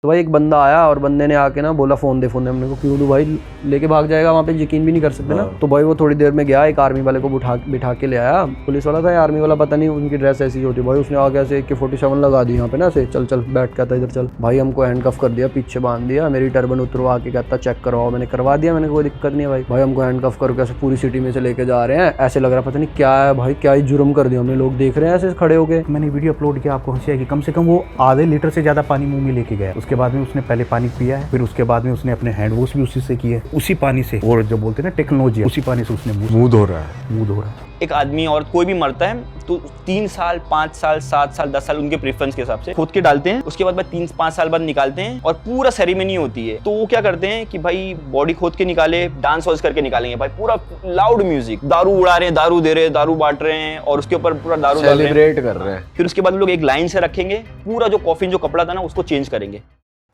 तो भाई एक बंदा आया और बंदे ने आके ना बोला फ़ोन दे हमने को क्यों दूँ भाई, लेके भाग जाएगा, वहाँ पे यकीन भी नहीं कर सकते ना। तो भाई वो थोड़ी देर में गया, एक आर्मी वाले को बिठा के ले आया। पुलिस वाला था या आर्मी वाला पता नहीं, उनकी ड्रेस ऐसी होती भाई, उसने आके ऐसे AK-47 लगा दी यहाँ पे ना, ऐसे चल चल बैठ के आता इधर चल। भाई हमको हैंडकफ कर दिया, पीछे बांध दिया, मेरी टर्बन उतरवा के कहता चेक करवाओ। मैंने करवा दिया, मैंने कोई दिक्कत नहीं है भाई हमको हैंडकफ करके ऐसे पूरी सिटी में से लेके जा रहे हैं। ऐसे लग रहा पता नहीं क्या है भाई, क्या ही जुर्म कर दिया हमने, लोग देख रहे हैं ऐसे खड़े होके। मैंने वीडियो अपलोड किया, आपको हंसी आएगी। कम से कम वो आधे लीटर से ज़्यादा पानी मुंह में लेके गया। उसके बाद में उसने पहले पानी पिया है, फिर उसके बाद में उसने अपने हैंड वॉश भी उसी से किया है, उसी पानी से। और जो बोलते हैं ना टेक्नोलॉजी, उसी पानी से उसने मुंह धो रहा है। एक आदमी और कोई भी मरता है तो 3 साल 5 साल 7 साल 10 साल उनके प्रेफरेंस के हिसाब से खोद के डालते हैं। उसके बाद 3-5 साल बाद निकालते हैं और पूरा सेरेमनी होती है। तो वो क्या करते हैं कि भाई बॉडी खोद के निकाले, डांस वांस करके निकालेंगे भाई, पूरा लाउड म्यूजिक, दारू उड़ा रहे हैं, दारू दे रहे हैं, दारू बांट रहे हैं और उसके ऊपर पूरा दारू सेलिब्रेट कर रहे हैं। फिर उसके बाद लोग एक लाइन से रखेंगे, पूरा जो कॉफिन जो कपड़ा था ना उसको चेंज करेंगे।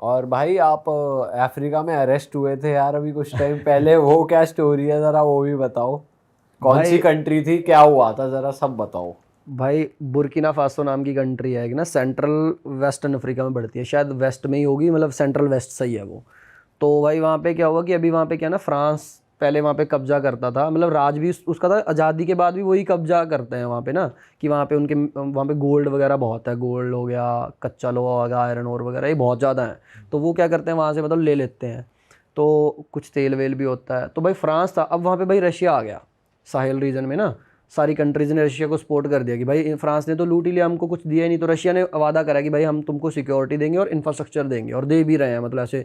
और भाई आप अफ्रीका में अरेस्ट हुए थे यार अभी कुछ टाइम पहले, वो क्या स्टोरी है जरा वो भी बताओ। कौन सी कंट्री थी, क्या हुआ था, जरा सब बताओ। भाई बुर्किना फासो नाम की कंट्री है ना, सेंट्रल वेस्टर्न अफ्रीका में पड़ती है, शायद वेस्ट में ही होगी, मतलब सेंट्रल वेस्ट सही है वो। तो भाई वहाँ पे क्या हुआ कि अभी वहाँ पे क्या ना, फ्रांस पहले वहाँ पे कब्जा करता था, मतलब राज भी उसका था, आज़ादी के बाद भी वही कब्जा करते हैं वहाँ पे ना, कि वहाँ पे उनके वहाँ पे गोल्ड वगैरह बहुत है, गोल्ड हो गया, कच्चा लोहा हो गया, आयरन ओर वगैरह ये बहुत ज़्यादा है। तो वो क्या करते हैं वहाँ से मतलब ले लेते हैं, तो कुछ तेल वेल भी होता है। तो भाई फ्रांस था, अब वहाँ पे भाई रशिया आ गया, साहेल रीजन में ना सारी कंट्रीज़ ने रशिया को सपोर्ट कर दिया कि भाई फ्रांस ने तो लूट ही लिया, हमको कुछ दिया ही नहीं। तो रशिया ने वादा करा कि भाई हम तुमको सिक्योरिटी देंगे और इंफ्रास्ट्रक्चर देंगे, और दे भी रहे हैं, मतलब ऐसे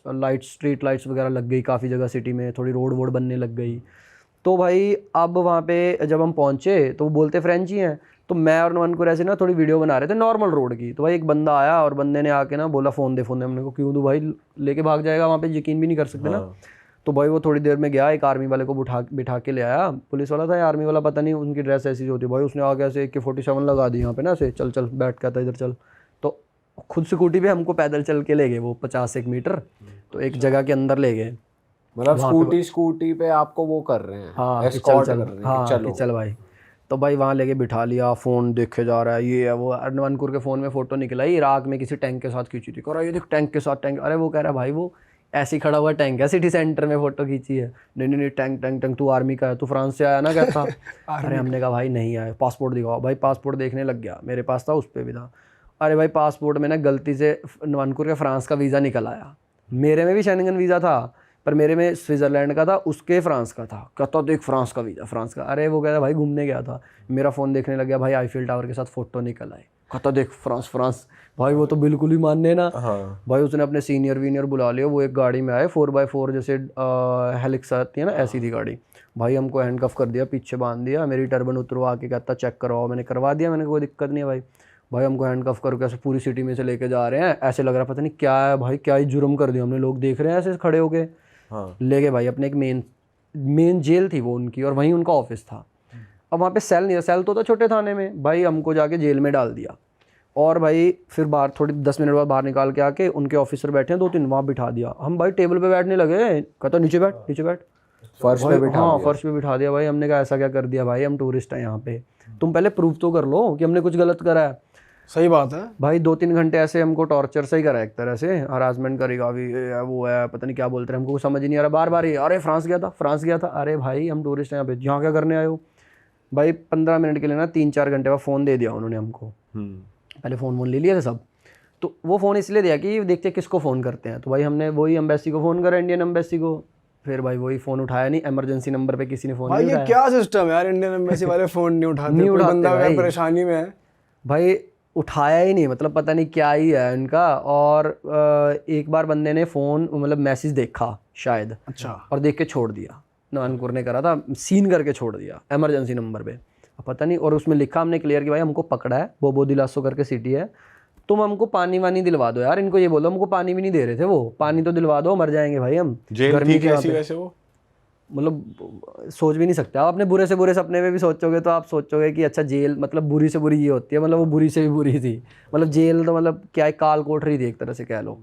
लाइट्स, स्ट्रीट लाइट्स वगैरह लग गई काफ़ी जगह सिटी में, थोड़ी रोड वोड बनने लग गई। तो भाई अब वहाँ पे जब हम पहुँचे तो वो बोलते फ्रेंच ही हैं। तो मैं और नवनकुर ऐसे ना थोड़ी वीडियो बना रहे थे नॉर्मल रोड की। तो भाई एक बंदा आया और बंदे ने आके ना बोला फ़ोन दे हमने को क्यों दूँ भाई, लेके भाग जाएगा, वहाँ पे यकीन भी नहीं कर सकते ना। तो भाई वो थोड़ी देर में गया, एक आर्मी वाले को बिठा के ले आया। पुलिस वाला था या आर्मी वाला पता नहीं, उनकी ड्रेस ऐसी होती भाई, उसने आके ऐसे AK-47 लगा दी यहाँ पे ना, ऐसे चल चल बैठ के आता इधर चल। तो खुद स्कूटी पे हमको पैदल चल के ले गए वो 50-1 मीटर, तो एक जगह के अंदर ले गए। मतलब स्कूटी पे आपको वो कर रहे हैं, हाँ एस्कॉर्ट कर रहे हैं, हाँ कि चल भाई। तो भाई वहाँ लेके बिठा लिया, फ़ोन देखे जा रहा है, ये है वो। अर्नवानकुर के फ़ोन में फ़ोटो निकला, इराक में किसी टैंक के साथ खींची थी, कह रहा ये देख टैंक के साथ टैंक। अरे वो कह रहा है भाई वो ऐसे ही खड़ा हुआ टैंक है, सिटी सेंटर में फ़ोटो खींची है। नहीं टैंक तू आर्मी का है, तू फ्रांस से आया ना कहता। अरे हमने कहा भाई नहीं आया, पासपोर्ट दिखाओ। भाई पासपोर्ट देखने लग गया, मेरे पास था, उस पर भी था। अरे भाई पासपोर्ट में ना गलती से अर्नवानकुर के फ्रांस का वीज़ा निकल आया, मेरे में भी शेंगन वीज़ा था पर मेरे में स्विट्ज़रलैंड का था, उसके फ्रांस का था। कहता देख फ्रांस का वीज़ा, फ्रांस का। अरे वो कहता भाई घूमने गया था, मेरा फ़ोन देखने लग गया, भाई आईफिल टावर के साथ फ़ोटो निकल आए। कहता देख फ्रांस। भाई वो तो बिल्कुल ही मानने ना। हाँ। भाई उसने अपने सीनियर बुला लिया, वो एक गाड़ी में आए 4x4 जैसे हेलिक्स आती है ना, ऐसी थी गाड़ी। भाई हमको हैंडकफ कर दिया, पीछे बांध दिया, मेरी टर्बन उतरवा के कहता चेक करवाओ। मैंने करवा दिया, मैंने कोई दिक्कत नहीं है भाई हमको हैंडकफ करके ऐसे पूरी सिटी में से लेके जा रहे हैं। ऐसे लग रहा पता नहीं क्या है भाई, क्या ही जुर्म कर दिया हमने, लोग देख रहे हैं ऐसे खड़े होके। हाँ। ले गए भाई अपने एक मेन जेल थी वो उनकी, और वहीं उनका ऑफिस था। अब वहाँ पे सेल नहीं था, सेल तो था छोटे थाने में। भाई हमको जाके जेल में डाल दिया, और भाई फिर बाहर थोड़ी 10 मिनट बाद बाहर निकाल के आके उनके ऑफिसर बैठे हैं 2-3, वहाँ बिठा दिया। हम भाई टेबल पे बैठने लगे, कहता नीचे बैठ फर्श पे बिठा हाँ फर्श पे बिठा दिया। भाई हमने कहा ऐसा क्या कर दिया भाई, हम टूरिस्ट हैं यहाँ पे, तुम पहले प्रूफ तो कर लो कि हमने कुछ गलत करा है। सही बात है भाई 2-3 घंटे ऐसे हमको टॉर्चर से ही करा, एक तरह से हरासमेंट करेगा भी, वो है पता नहीं क्या बोलते हैं, हमको समझ ही नहीं आ रहा। बार बार ये अरे फ्रांस गया था। अरे भाई हम टूरिस्ट हैं यहाँ पे, यहाँ क्या करने आए हो। भाई 15 मिनट के लिए ना 3-4 घंटे बाद फ़ोन दे दिया उन्होंने हमको। पहले फ़ोन ले लिया था सब, तो वो फ़ोन इसलिए दिया कि देखते किसको फ़ोन करते हैं। तो भाई हमने वही एम्बेसी को फ़ोन करा, इंडियन एम्बेसी को। फिर भाई वही फ़ोन उठाया नहीं, इमरजेंसी नंबर पे किसी ने फ़ोन नहीं उठाया। ये क्या सिस्टम है यार, इंडियन एम्बेसी वाले फ़ोन नहीं उठाते, कोई बंदा अगर परेशानी में है भाई उठाया ही नहीं, मतलब पता नहीं क्या ही है इनका। और एक बार बंदे ने फ़ोन मतलब मैसेज देखा शायद, अच्छा, और देख के छोड़ दिया। नवानकुर ने करा था, सीन करके छोड़ दिया इमरजेंसी नंबर पे, पता नहीं। और उसमें लिखा हमने क्लियर कि भाई हमको पकड़ा है, बोबो दिलासो करके सिटी है, तुम हमको पानी वानी दिलवा दो यार। इनको ये बोलो, हमको पानी भी नहीं दे रहे थे वो, पानी तो दिलवा दो, मर जाएंगे भाई हम। गर्मी कैसी वैसे वो, मतलब सोच भी नहीं सकते आप। अपने बुरे से बुरे सपने में भी सोचोगे तो आप सोचोगे कि अच्छा जेल मतलब बुरी से बुरी ये होती है, मतलब वो बुरी से भी बुरी थी। मतलब जेल तो मतलब क्या काल कोठरी थी एक तरह से कह लो।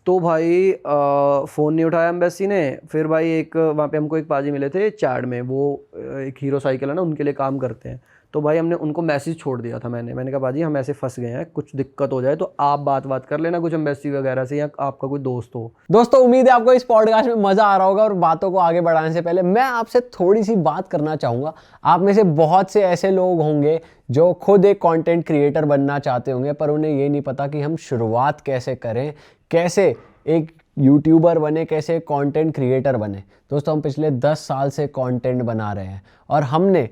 तो भाई फ़ोन नहीं उठाया एम्बेसी ने। फिर भाई एक वहाँ पे हमको एक पाजी मिले थे चैड में, वो एक हीरो साइकिल है ना, उनके लिए काम करते हैं। तो भाई हमने उनको मैसेज छोड़ दिया था। मैंने कहा भाजी हम ऐसे फंस गए हैं, कुछ दिक्कत हो जाए तो आप बात कर लेना कुछ एम्बेसी वगैरह से, या आपका कोई दोस्त हो। दोस्तों उम्मीद है आपको इस पॉडकास्ट में मजा आ रहा होगा, और बातों को आगे बढ़ाने से पहले मैं आपसे थोड़ी सी बात करना चाहूँगा। आप में से बहुत से ऐसे लोग होंगे जो खुद एक कंटेंट क्रिएटर बनना चाहते होंगे, पर उन्हें ये नहीं पता कि हम शुरुआत कैसे करें, कैसे एक यूट्यूबर बने, कैसे कंटेंट क्रिएटर बने। दोस्तों हम पिछले 10 साल से कंटेंट बना रहे हैं, और हमने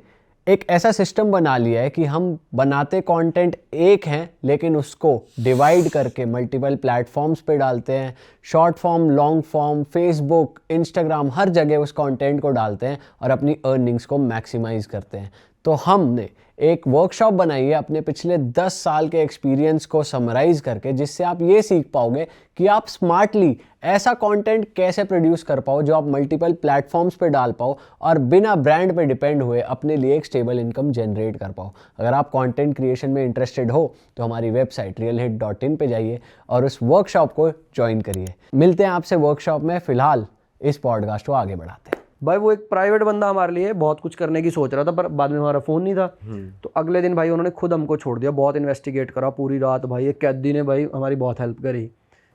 एक ऐसा सिस्टम बना लिया है कि हम बनाते कंटेंट एक हैं, लेकिन उसको डिवाइड करके मल्टीपल प्लेटफॉर्म्स पे डालते हैं। Short form, long form, Facebook, Instagram, हर जगह उस कंटेंट को डालते हैं और अपनी अर्निंग्स को मैक्सिमाइज करते हैं। तो हमने एक वर्कशॉप बनाई है अपने पिछले 10 साल के एक्सपीरियंस को समराइज करके, जिससे आप ये सीख पाओगे कि आप स्मार्टली ऐसा कंटेंट कैसे प्रोड्यूस कर पाओ जो आप मल्टीपल प्लेटफॉर्म्स पे डाल पाओ और बिना ब्रांड पे डिपेंड हुए अपने लिए एक स्टेबल इनकम जनरेट कर पाओ। अगर आप कंटेंट क्रिएशन में इंटरेस्टेड हो तो हमारी वेबसाइट realhit.in पे जाइए और उस वर्कशॉप को ज्वाइन करिए। मिलते हैं आपसे वर्कशॉप में। फिलहाल इस पॉडकास्ट को आगे बढ़ाते हैं। भाई वो एक प्राइवेट बंदा हमारे लिए बहुत कुछ करने की सोच रहा था, पर बाद में हमारा फ़ोन नहीं था। तो अगले दिन भाई उन्होंने खुद हमको छोड़ दिया। बहुत इन्वेस्टिगेट करा पूरी रात भाई। एक कैदी ने भाई हमारी बहुत हेल्प करी।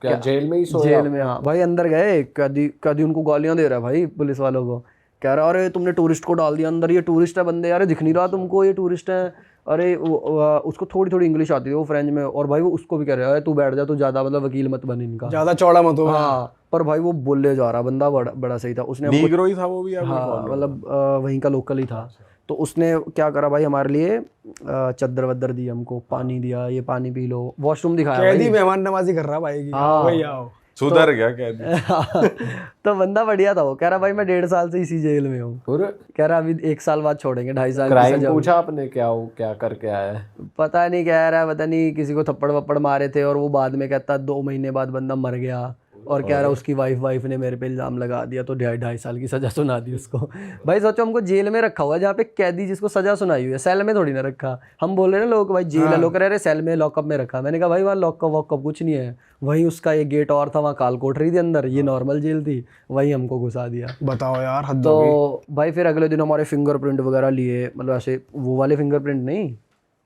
क्या जेल में ही सोया? जेल में, हाँ भाई। अंदर गए, कैदी उनको गालियां दे रहा है भाई पुलिस वालों को। कह रहा अरे तुमने टूरिस्ट को डाल दिया अंदर, ये टूरिस्ट है बंदे, अरे दिख नहीं रहा तुमको ये टूरिस्ट है। अरे उसको थोड़ी थोड़ी इंग्लिश आती थी वो फ्रेंच में, और भाई वो उसको भी कह रहा है तू बैठ जा, तू ज़्यादा मतलब वकील मत बन इनका, ज्यादा चौड़ा मत हो। हाँ। पर भाई वो बोले जा रहा बंदा बड़ा सही था। उसने नीग्रो ही था वो भी, हाँ मतलब वहीं का लोकल ही था। तो उसने क्या करा भाई, हमारे लिए चद्दर वद्दर दी, हमको पानी दिया, ये पानी पी लो, वॉशरूम दिखाया। कैदी मेहमान नवाजी कर रहा भाई की। हाँ। भाई आओ। सुधर गया कैदी। तो बंदा बढ़िया था। वो कह रहा भाई मैं 1.5 साल से इसी जेल में हूँ। कह रहा अभी 1 साल बाद छोड़ेंगे, 2.5 साल की क्राइम सजा। पूछा आपने क्या करके आया है? पता नहीं कह रहा है, पता नहीं किसी को थप्पड़ वप्पड़ मारे थे, और वो बाद में कहता 2 महीने बाद बंदा मर गया, और कह रहा उसकी वाइफ ने मेरे पे इल्ज़ाम लगा दिया, तो 2.5 साल की सज़ा सुना दी उसको। भाई सोचो हमको जेल में रखा हुआ है, जहाँ पे कैदी जिसको सज़ा सुनाई हुई है, सेल में थोड़ी ना रखा। हम बोल रहे हैं ना लोग भाई जेल है, लोग कह रहे सेल में लॉकअप में रखा। मैंने कहा भाई वहाँ लॉकअप वॉकअप कुछ नहीं है, वहीं उसका एक गेट और था, वहाँ काल कोठरी थी अंदर, ये नॉर्मल जेल थी, वहीं हमको घुसा दिया। बताओ यार हद। तो भाई फिर अगले दिन हमारे फिंगरप्रिंट वगैरह लिए, मतलब ऐसे वो वाले फिंगरप्रिंट नहीं,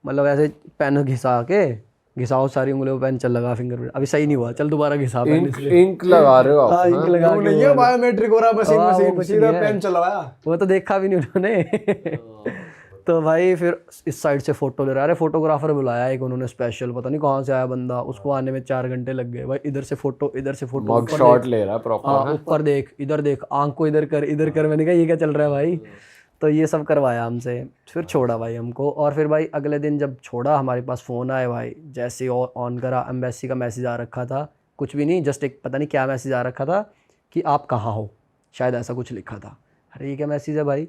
मतलब ऐसे पेन घिसाओ सारी उंगलियों पे पेन चल लगा फिंगरप्रिंट। अभी सही नहीं हुआ, चल दोबारा घिसा पेन। इंक लगा रहे हो आप? हाँ, इंक लगा के नहीं है बायोमेट्रिक हो रहा, मशीन कुछ सीधा नहीं है। पेन चलवाया। वो तो देखा भी नहीं उन्होंने। तो भाई फिर इस साइड से फोटो ले रहा है, फोटोग्राफर बुलाया एक उन्होंने स्पेशल, पता नहीं कहाँ से आया बंदा, उसको आने में 4 घंटे लग गए भाई। इधर से फोटो मग शॉट ले रहा है प्रॉपर। हाँ ऊपर देख, इधर देख, आंख को इधर कर। मैंने कहा ये क्या चल रहा है भाई। तो ये सब करवाया हमसे, फिर छोड़ा भाई हमको। और फिर भाई अगले दिन जब छोड़ा, हमारे पास फ़ोन आया भाई, जैसे ऑन करा, एम्बेसी का मैसेज आ रखा था, कुछ भी नहीं, जस्ट एक पता नहीं क्या मैसेज आ रखा था कि आप कहाँ हो, शायद ऐसा कुछ लिखा था। अरे ये क्या मैसेज है भाई।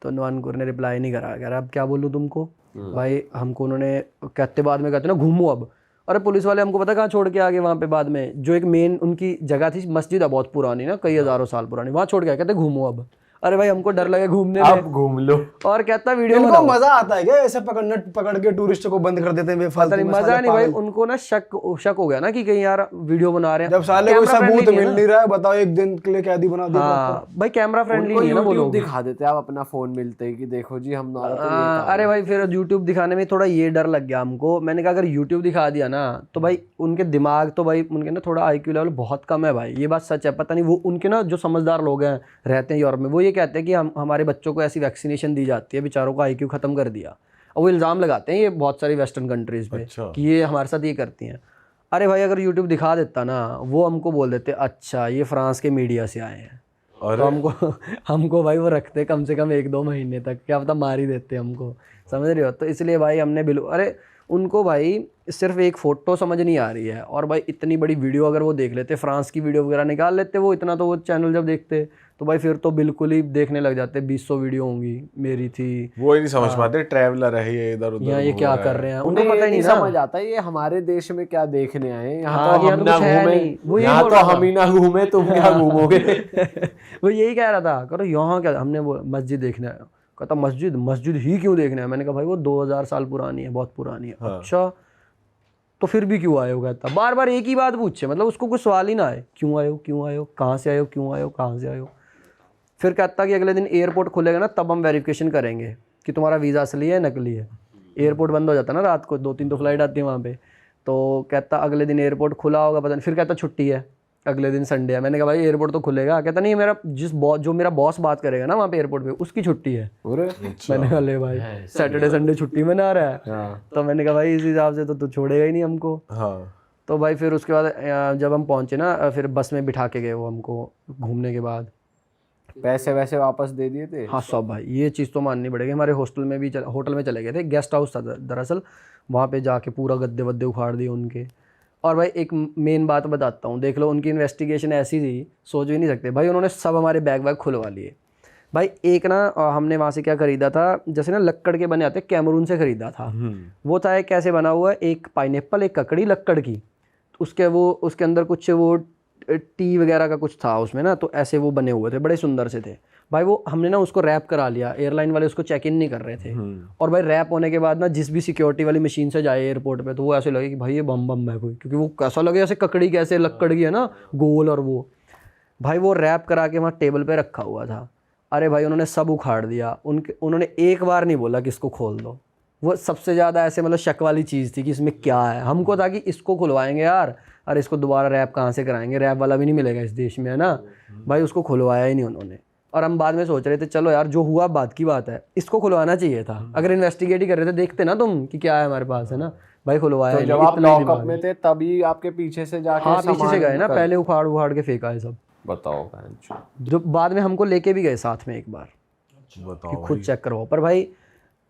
तो नवानकुर ने रिप्लाई नहीं करा, कह रहा अब क्या बोलूँ तुमको। भाई हमको उन्होंने कहते बाद में कहते ना घूमो अब। अरे पुलिस वाले हमको पता कहाँ छोड़ के आ गए, वहाँ पे बाद में जो एक मेन उनकी जगह थी, मस्जिद है बहुत पुरानी ना, कई हज़ारों साल पुरानी, वहाँ छोड़ के आए, कहते घूमो अब। अरे भाई हमको डर लगे घूमने में, आप घूम लो। और कहता वीडियो इनको बनाओ। मजा आता है क्या ऐसे पकड़ के टूरिस्ट को बंद कर देते हैं बेफालतू पता नहीं में, मजा साले नहीं भाई। पागल। उनको ना शक हो गया ना कि कहीं यार वीडियो बना रहे हैं। जब साले कोई कैमरा सबूत friendly नहीं है मिल ना। नहीं रहा है, बताओ एक दिन के लिए कैदी बना दिया। हाँ भाई कैमरा फ्रेंडली उनको नहीं है ना वो YouTube लोग। दिखा देते आप अपना फोन मिलते ही कि देखो जी हमारा तो ये काम अरे भाई फिर यूट्यूब दिखाने में थोड़ा ये डर लग गया हमको। मैंने कहा अगर यूट्यूब दिखा दिया ना तो भाई उनके दिमाग तो भाई उनके ना थोड़ा IQ लेवल बहुत कम है भाई, ये बात सच है। पता नहीं वो उनके ना जो समझदार लोग हैं रहते हैं यूरोप में, वो ये कहते हैं कि हमारे बच्चों को ऐसी वैक्सीनेशन दी जाती है, बेचारों का IQ खत्म कर दिया। और वो इल्ज़ाम लगाते हैं ये बहुत सारी वेस्टर्न कंट्रीज़ पे कि ये हमारे साथ ये करती हैं। अरे भाई अगर यूट्यूब दिखा देता ना, वो हमको बोल देते अच्छा ये फ्रांस के मीडिया से आए हैं, तो हमको भाई वो रखते कम से कम 1-2 महीने तक, क्या पता मार ही देते हमको, समझ रहे हो। तो इसलिए भाई हमने अरे उनको भाई सिर्फ एक फ़ोटो समझ नहीं आ रही है, और भाई इतनी बड़ी वीडियो अगर वो देख लेते, फ्रांस की वीडियो वगैरह निकाल लेते वो, इतना तो वो चैनल जब देखते तो भाई फिर तो बिल्कुल ही देखने लग जाते। 200 वीडियो होंगी मेरी थी, वो ही नहीं समझ पाते ट्रैवलर है ये इधर उधर यहाँ ये घूम क्या रहा कर है। रहे हैं, उन्हें उनको पता ही नहीं समझ ना। आता ये हमारे देश में क्या देखने आए हैं। यहाँ हाँ, तो यहाँ हम तो ना कुछ है घूमे, नहीं। वो यही यहाँ बोल तो रहा हम ही ना घूमे, तुम क्या घूमोगे। वो यही कह रहा था, करो यहाँ क्या, हमने वो मस्जिद देखने आया, कहता मस्जिद ही क्यों देखने आया। मैंने कहा भाई वो 2000 साल पुरानी है, बहुत पुरानी है। अच्छा तो फिर भी क्यों आए हो, कहता बार बार एक ही बात पूछे, मतलब उसको कोई सवाल ही ना आए, क्यों आए हो, कहाँ से आए हो, क्यों आए हो, कहाँ से आए हो। फिर कहता कि अगले दिन एयरपोर्ट खुलेगा ना तब हम वेरिफिकेशन करेंगे। कि तुम्हारा वीज़ा असली है नकली है। एयरपोर्ट बंद हो जाता ना रात को, 2-3 तो फ्लाइट आती है वहाँ पे। तो कहता अगले दिन एयरपोर्ट खुला होगा पता नहीं, फिर कहता छुट्टी है, अगले दिन संडे है। मैंने कहा भाई एयरपोर्ट तो खुलेगा। कहता नहीं, मेरा जो मेरा बॉस बात करेगा ना वहाँ पे एयरपोर्ट पे, उसकी छुट्टी है। मैंने कहा ले भाई, सैटरडे संडे छुट्टी मना रहा है। तो मैंने कहा भाई इस हिसाब से तो तू छोड़ेगा ही नहीं हमको। हाँ। तो भाई फिर उसके बाद जब हम पहुँचे ना, फिर बस में बिठा के गए वो हमको घूमने के बाद। पैसे वैसे वापस दे दिए थे? हाँ सब भाई, ये चीज़ तो माननी पड़ेगी। हमारे होटल में चले गए थे, गेस्ट हाउस था दरअसल। वहाँ पे जाके पूरा गद्दे वद्दे उखाड़ दिए उनके। और भाई एक मेन बात बताता हूँ, देख लो उनकी इन्वेस्टिगेशन ऐसी थी, सोच भी नहीं सकते भाई। उन्होंने सब हमारे बैग वैग खुलवा लिए भाई। एक ना हमने वहाँ से क्या खरीदा था, जैसे ना लक्कड़ के बने आते, कैमरून से खरीदा था। वो था एक कैसे बना हुआ है, एक पाइनएप्पल, एक ककड़ी लक्कड़ की, उसके अंदर कुछ वो टी वगैरह का कुछ था उसमें ना, तो ऐसे वो बने हुए थे, बड़े सुंदर से थे भाई। वो हमने ना उसको रैप करा लिया, एयरलाइन वाले उसको चेक इन नहीं कर रहे थे। और भाई रैप होने के बाद ना जिस भी सिक्योरिटी वाली मशीन से जाए एयरपोर्ट पे, तो वो ऐसे लगे कि भाई ये बम है कोई, क्योंकि वो कैसा लगे ऐसे ककड़ी कैसे लक्कड़ की है ना, गोल। और वो भाई वो रैप करा के वहाँ टेबल पे रखा हुआ था। अरे भाई उन्होंने सब उखाड़ दिया। उन्होंने एक बार नहीं बोला कि इसको खोल दो। वो सबसे ज़्यादा ऐसे मतलब शक वाली चीज़ थी कि इसमें क्या है। हमको था कि इसको खुलवाएंगे यार, अरे इसको दोबारा रैप कहाँ से कराएंगे, रैप वाला भी नहीं मिलेगा इस देश में, है ना भाई। उसको खुलवाया ही नहीं उन्होंने। और हम बाद में सोच रहे थे चलो यार जो हुआ बात की बात है, इसको खुलवाना चाहिए था। अगर इन्वेस्टिगेट ही कर रहे थे, देखते ना तुम कि क्या है हमारे पास, है ना भाई। खुलवाया तो जब आप लॉकअप में थे तभी आपके पीछे से जाके हाँ पीछे से गए ना, पहले उखाड़ के फेंका है सब। बताओ। जो बाद में हमको लेके भी गए साथ में एक बार कि खुद चेक करवाओ। पर भाई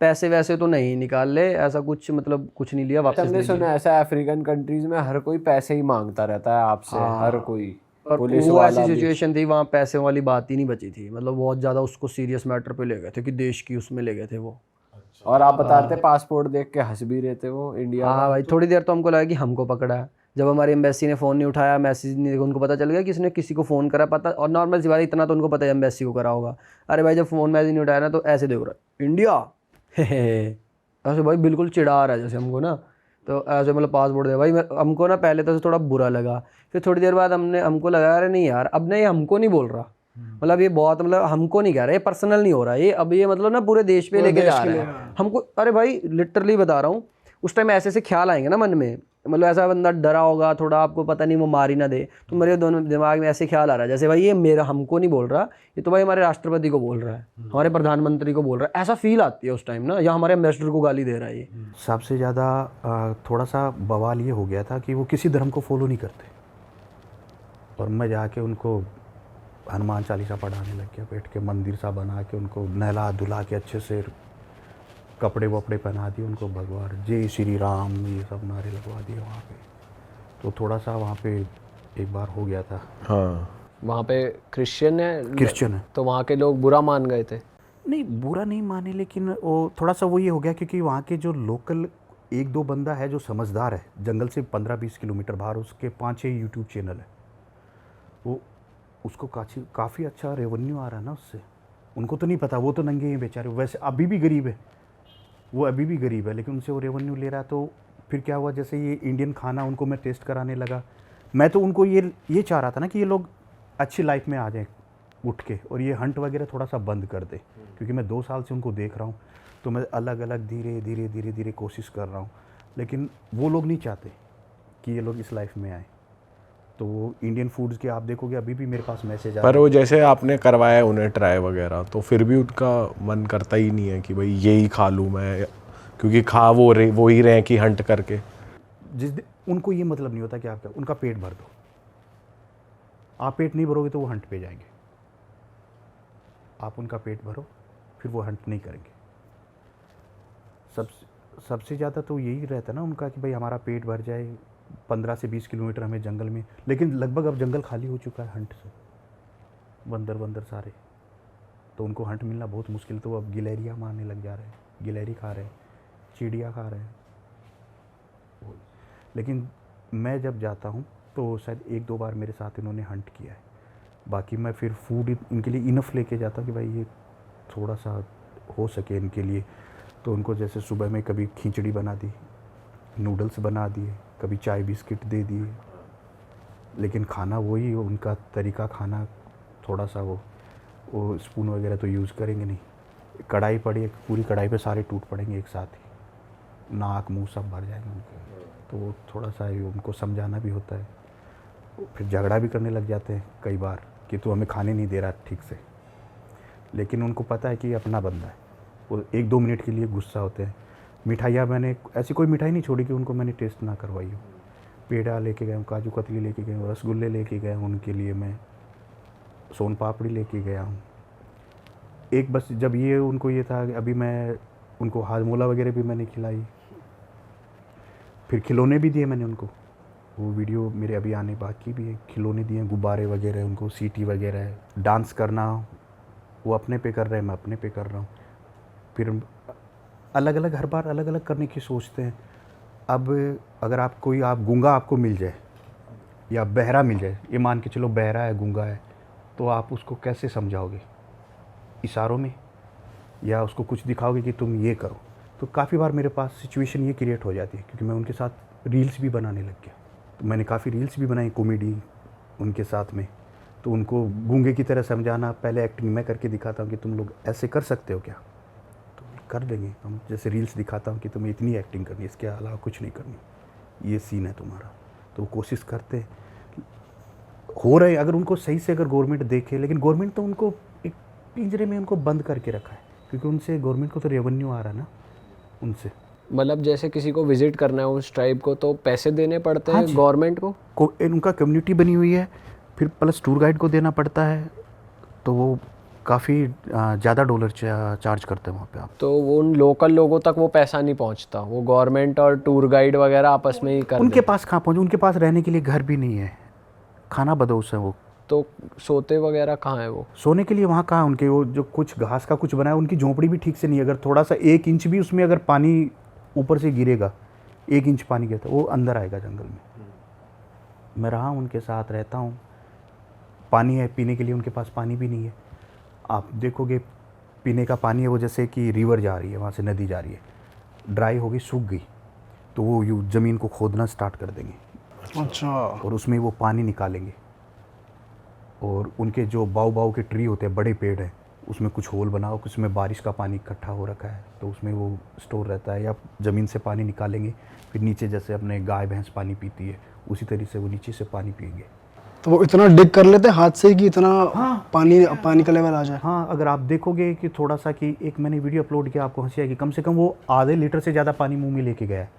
पैसे वैसे तो नहीं निकाल ले, ऐसा कुछ मतलब कुछ नहीं लिया वापस। हमने सुना ऐसा अफ्रीकन कंट्रीज में हर कोई पैसे ही मांगता रहता है आपसे, हर कोई। पुलिस वो वाला ऐसी सिचुएशन थी वहाँ, पैसे वाली बात ही नहीं बची थी। मतलब बहुत ज़्यादा उसको सीरियस मैटर पे ले गए थे कि देश की उसमें ले गए थे वो। और आप बता रहे थे पासपोर्ट देख के हंस भी रहे थे वो इंडिया। हाँ भाई थोड़ी देर तो हमको लगा कि हमको पकड़ा है। जब हमारी एम्बेसी ने फ़ोन नहीं उठाया, मैसेज नहीं, उनको पता चल गया कि इसने किसी को फ़ोन करा, पता। और नॉर्मल सी बात, इतना तो उनको पता है एम्बेसी को करा होगा। अरे भाई जब फ़ोन मैसेज नहीं उठाया ना, तो ऐसे देख रहा है इंडिया ऐसे भाई बिल्कुल चिढ़ा रहा है जैसे हमको ना। तो ऐसे मतलब पासपोर्ट दे भाई। हमको ना पहले तो थोड़ा बुरा लगा, फिर थोड़ी देर बाद हमको लगा अरे नहीं यार, अब नहीं, हमको नहीं बोल रहा। मतलब ये बहुत मतलब हमको नहीं कह रहा, ये पर्सनल नहीं हो रहा ये, अब ये मतलब ना पूरे देश पे लेके जा रहा है हमको। अरे भाई लिटरली बता रहा हूँ, उस टाइम ऐसे ऐसे ख्याल आएंगे ना मन में, मतलब ऐसा बंदा डरा होगा थोड़ा, आपको पता नहीं वो मार ही ना दे, तो मेरे दोनों दिमाग में ऐसे ख्याल आ रहा है जैसे भाई ये मेरा हमको नहीं बोल रहा, ये तो भाई हमारे राष्ट्रपति को बोल रहा है, हमारे प्रधानमंत्री को बोल रहा है। ऐसा फील आती है उस टाइम ना, या हमारे एम्बेसडर को गाली दे रहा है ये। सबसे ज़्यादा थोड़ा सा बवाल ये हो गया था कि वो किसी धर्म को फॉलो नहीं करते, और मैं जाके उनको हनुमान चालीसा पढ़ाने लग गया, बैठ के मंदिर सा बना के उनको नहला धुला के अच्छे से कपड़े वपड़े पहना दिए उनको, भगवान जय श्री राम ये सब नारे लगवा दिए वहाँ पे। तो थोड़ा सा वहाँ पे एक बार हो गया था। हाँ वहाँ पे क्रिश्चियन है तो वहाँ के लोग बुरा मान गए थे। नहीं बुरा नहीं माने, लेकिन वो थोड़ा सा वो ये हो गया क्योंकि वहाँ के जो लोकल एक दो बंदा है जो समझदार है, जंगल से 15-20 किलोमीटर बाहर उसके 5-6 यूट्यूब चैनल है, वो उसको काफ़ी अच्छा रेवेन्यू आ रहा है ना उससे। उनको तो नहीं पता, वो तो नंगे हैं बेचारे, वैसे अभी भी गरीब है, वो अभी भी गरीब है, लेकिन उनसे वो रेवेन्यू ले रहा है। तो फिर क्या हुआ, जैसे ये इंडियन खाना उनको मैं टेस्ट कराने लगा। मैं तो उनको ये चाह रहा था ना कि ये लोग अच्छी लाइफ में आ जाएं उठ के, और ये हंट वगैरह थोड़ा सा बंद कर दे, क्योंकि मैं 2 साल से उनको देख रहा हूँ। तो मैं अलग अलग धीरे धीरे कोशिश कर रहा हूँ, लेकिन वो लोग नहीं चाहते कि ये लोग इस लाइफ में आए। तो वो इंडियन फूड्स के आप देखोगे अभी भी मेरे पास मैसेज आ पर वो जैसे आपने करवाया उन्हें ट्राई वगैरह, तो फिर भी उनका मन करता ही नहीं है कि भाई यही खा लूँ मैं, क्योंकि खा वो ही रहे कि हंट करके। उनको ये मतलब नहीं होता कि आप उनका पेट भर दो, आप पेट नहीं भरोगे तो वो हंट पे जाएंगे। आप उनका पेट भरो, फिर वो हंट नहीं करेंगे। सबसे ज़्यादा तो यही रहता है ना उनका कि भाई हमारा पेट भर जाए, 15 से 20 किलोमीटर हमें जंगल में, लेकिन लगभग अब जंगल खाली हो चुका है हंट से, बंदर सारे, तो उनको हंट मिलना बहुत मुश्किल। तो अब गिलहरियाँ मारने लग जा रहे हैं, गिलहरी खा रहे हैं, चिड़िया खा रहे हैं। लेकिन मैं जब जाता हूँ तो शायद 1-2 बार मेरे साथ इन्होंने हंट किया है, बाकी मैं फिर फूड इनके लिए इनफ लेके जाता कि भाई ये थोड़ा सा हो सके इनके लिए। तो उनको जैसे सुबह में कभी खिचड़ी बना दी, नूडल्स बना दिए, कभी चाय बिस्किट दे दिए, लेकिन खाना वही उनका तरीका, खाना थोड़ा सा वो स्पून वगैरह तो यूज़ करेंगे नहीं, कढ़ाई पड़ी है, पूरी कढ़ाई पे सारे टूट पड़ेंगे एक साथ ही, नाक मुंह सब भर जाएंगे उनके। तो वो थोड़ा सा ये उनको समझाना भी होता है। फिर झगड़ा भी करने लग जाते हैं कई बार कि तू हमें खाने नहीं दे रहा ठीक से, लेकिन उनको पता है कि ये अपना बंदा है। वो 1-2 मिनट के लिए गुस्सा होते हैं। मिठाइयाँ मैंने ऐसी कोई मिठाई नहीं छोड़ी कि उनको मैंने टेस्ट ना करवाई हो। पेड़ा लेके गया हूँ, काजू कतली लेके गया हूँ, रसगुल्ले लेके गया हूँ उनके लिए, मैं सोन पापड़ी लेके गया हूँ। एक बस जब ये उनको ये था कि अभी मैं उनको हाजमोला वगैरह भी मैंने खिलाई, फिर खिलौने भी दिए मैंने उनको। वो वीडियो मेरे अभी आने बाकी भी है। खिलौने दिए, गुब्बारे वगैरह उनको, सीटी वगैरह, डांस करना वो अपने पे कर रहे हैं, मैं अपने पे कर रहा हूँ। फिर अलग अलग हर बार अलग अलग करने की सोचते हैं। अब अगर आप गूंगा आपको मिल जाए या बहरा मिल जाए, ये मान के चलो बहरा है गूंगा है, तो आप उसको कैसे समझाओगे? इशारों में, या उसको कुछ दिखाओगे कि तुम ये करो? तो काफ़ी बार मेरे पास सिचुएशन ये क्रिएट हो जाती है, क्योंकि मैं उनके साथ रील्स भी बनाने लग गया। तो मैंने काफ़ी रील्स भी बनाई कॉमेडी उनके साथ में। तो उनको गूंगे की तरह समझाना, पहले एक्टिंग मैं करके दिखाता हूँ कि तुम लोग ऐसे कर सकते हो क्या, तो कर देंगे हम। जैसे रील्स दिखाता हूँ कि तुम्हें इतनी एक्टिंग करनी है, इसके अलावा कुछ नहीं करनी, ये सीन है तुम्हारा। तो वो कोशिश करते हो रहे। अगर उनको सही से अगर गवर्नमेंट देखे, लेकिन गवर्नमेंट तो उनको एक पिंजरे में उनको बंद करके रखा है, क्योंकि उनसे गवर्नमेंट को तो रेवेन्यू आ रहा है ना उनसे। मतलब जैसे किसी को विजिट करना है उस ट्राइब को तो पैसे देने पड़ते हैं गवर्नमेंट को? उनका कम्युनिटी बनी हुई है, फिर प्लस टूर गाइड को देना पड़ता है, तो वो काफ़ी ज़्यादा डॉलर चार्ज करते हैं वहाँ पे आप। तो वो उन लोकल लोगों तक वो पैसा नहीं पहुँचता, वो गवर्नमेंट और टूर गाइड वगैरह आपस में ही कर उनके पास कहाँ पहुँचे? उनके पास रहने के लिए घर भी नहीं है, खाना बदोश है वो। तो सोते वगैरह कहाँ है वो? सोने के लिए वहाँ कहाँ उनके, वो जो कुछ घास का कुछ बना है, उनकी झोंपड़ी भी ठीक से नहीं है। अगर थोड़ा सा 1 इंच भी उसमें अगर पानी ऊपर से गिरेगा, 1 इंच पानी गिरता वो अंदर आएगा जंगल में। मैं रहा हूँ उनके साथ, रहता हूँ। पानी है पीने के लिए, उनके पास पानी भी नहीं है। आप देखोगे पीने का पानी है वो जैसे कि रिवर जा रही है, वहाँ से नदी जा रही है, ड्राई हो गई, सूख गई, तो वो यूँ ज़मीन को खोदना स्टार्ट कर देंगे। अच्छा। और उसमें वो पानी निकालेंगे। और उनके जो बाव के ट्री होते हैं, बड़े पेड़ हैं, उसमें कुछ होल बनाओ, उसमें बारिश का पानी इकट्ठा हो रखा है, तो उसमें वो स्टोर रहता है। या ज़मीन से पानी निकालेंगे, फिर नीचे जैसे अपने गाय भैंस पानी पीती है, उसी तरीके से वो नीचे से पानी पिएंगे। तो वो इतना डिग कर लेते हैं हाथ से कि इतना पानी का लेवल आ जाए? हाँ, अगर आप देखोगे कि थोड़ा सा कि एक मैंने वीडियो अपलोड किया, आपको हंसी आएगी, कम से कम वो आधे लीटर से ज़्यादा पानी मुँह में लेके गया है।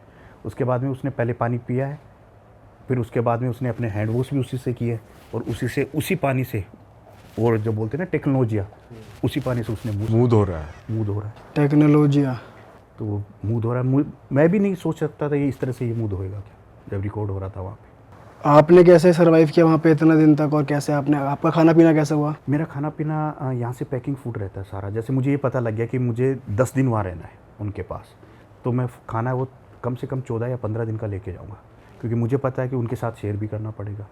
उसके बाद में उसने पहले पानी पिया है, फिर उसके बाद में उसने अपने हैंड वॉश भी उसी से किए, और उसी पानी से, और जो बोलते हैं ना टेक्नोलॉजिया, उसी पानी से उसने मुंह धो रहा है। मुंह धो रहा है। टेक्नोलॉजिया। तो वो मुंह धो रहा है। मैं भी नहीं सोच सकता था ये इस तरह से ये मुंह धोएगा क्या, जब रिकॉर्ड हो रहा था वहाँ पे। आपने कैसे सरवाइव किया वहाँ पे इतना दिन तक, और कैसे आपका खाना पीना कैसे हुआ? मेरा खाना पीना यहाँ से पैकिंग फूड रहता है सारा। जैसे मुझे ये पता लग गया कि मुझे 10 दिन वहाँ रहना है उनके पास, तो मैं खाना वो कम से कम 14 या 15 दिन का लेके जाऊँगा, क्योंकि मुझे पता है कि उनके साथ शेयर भी करना पड़ेगा।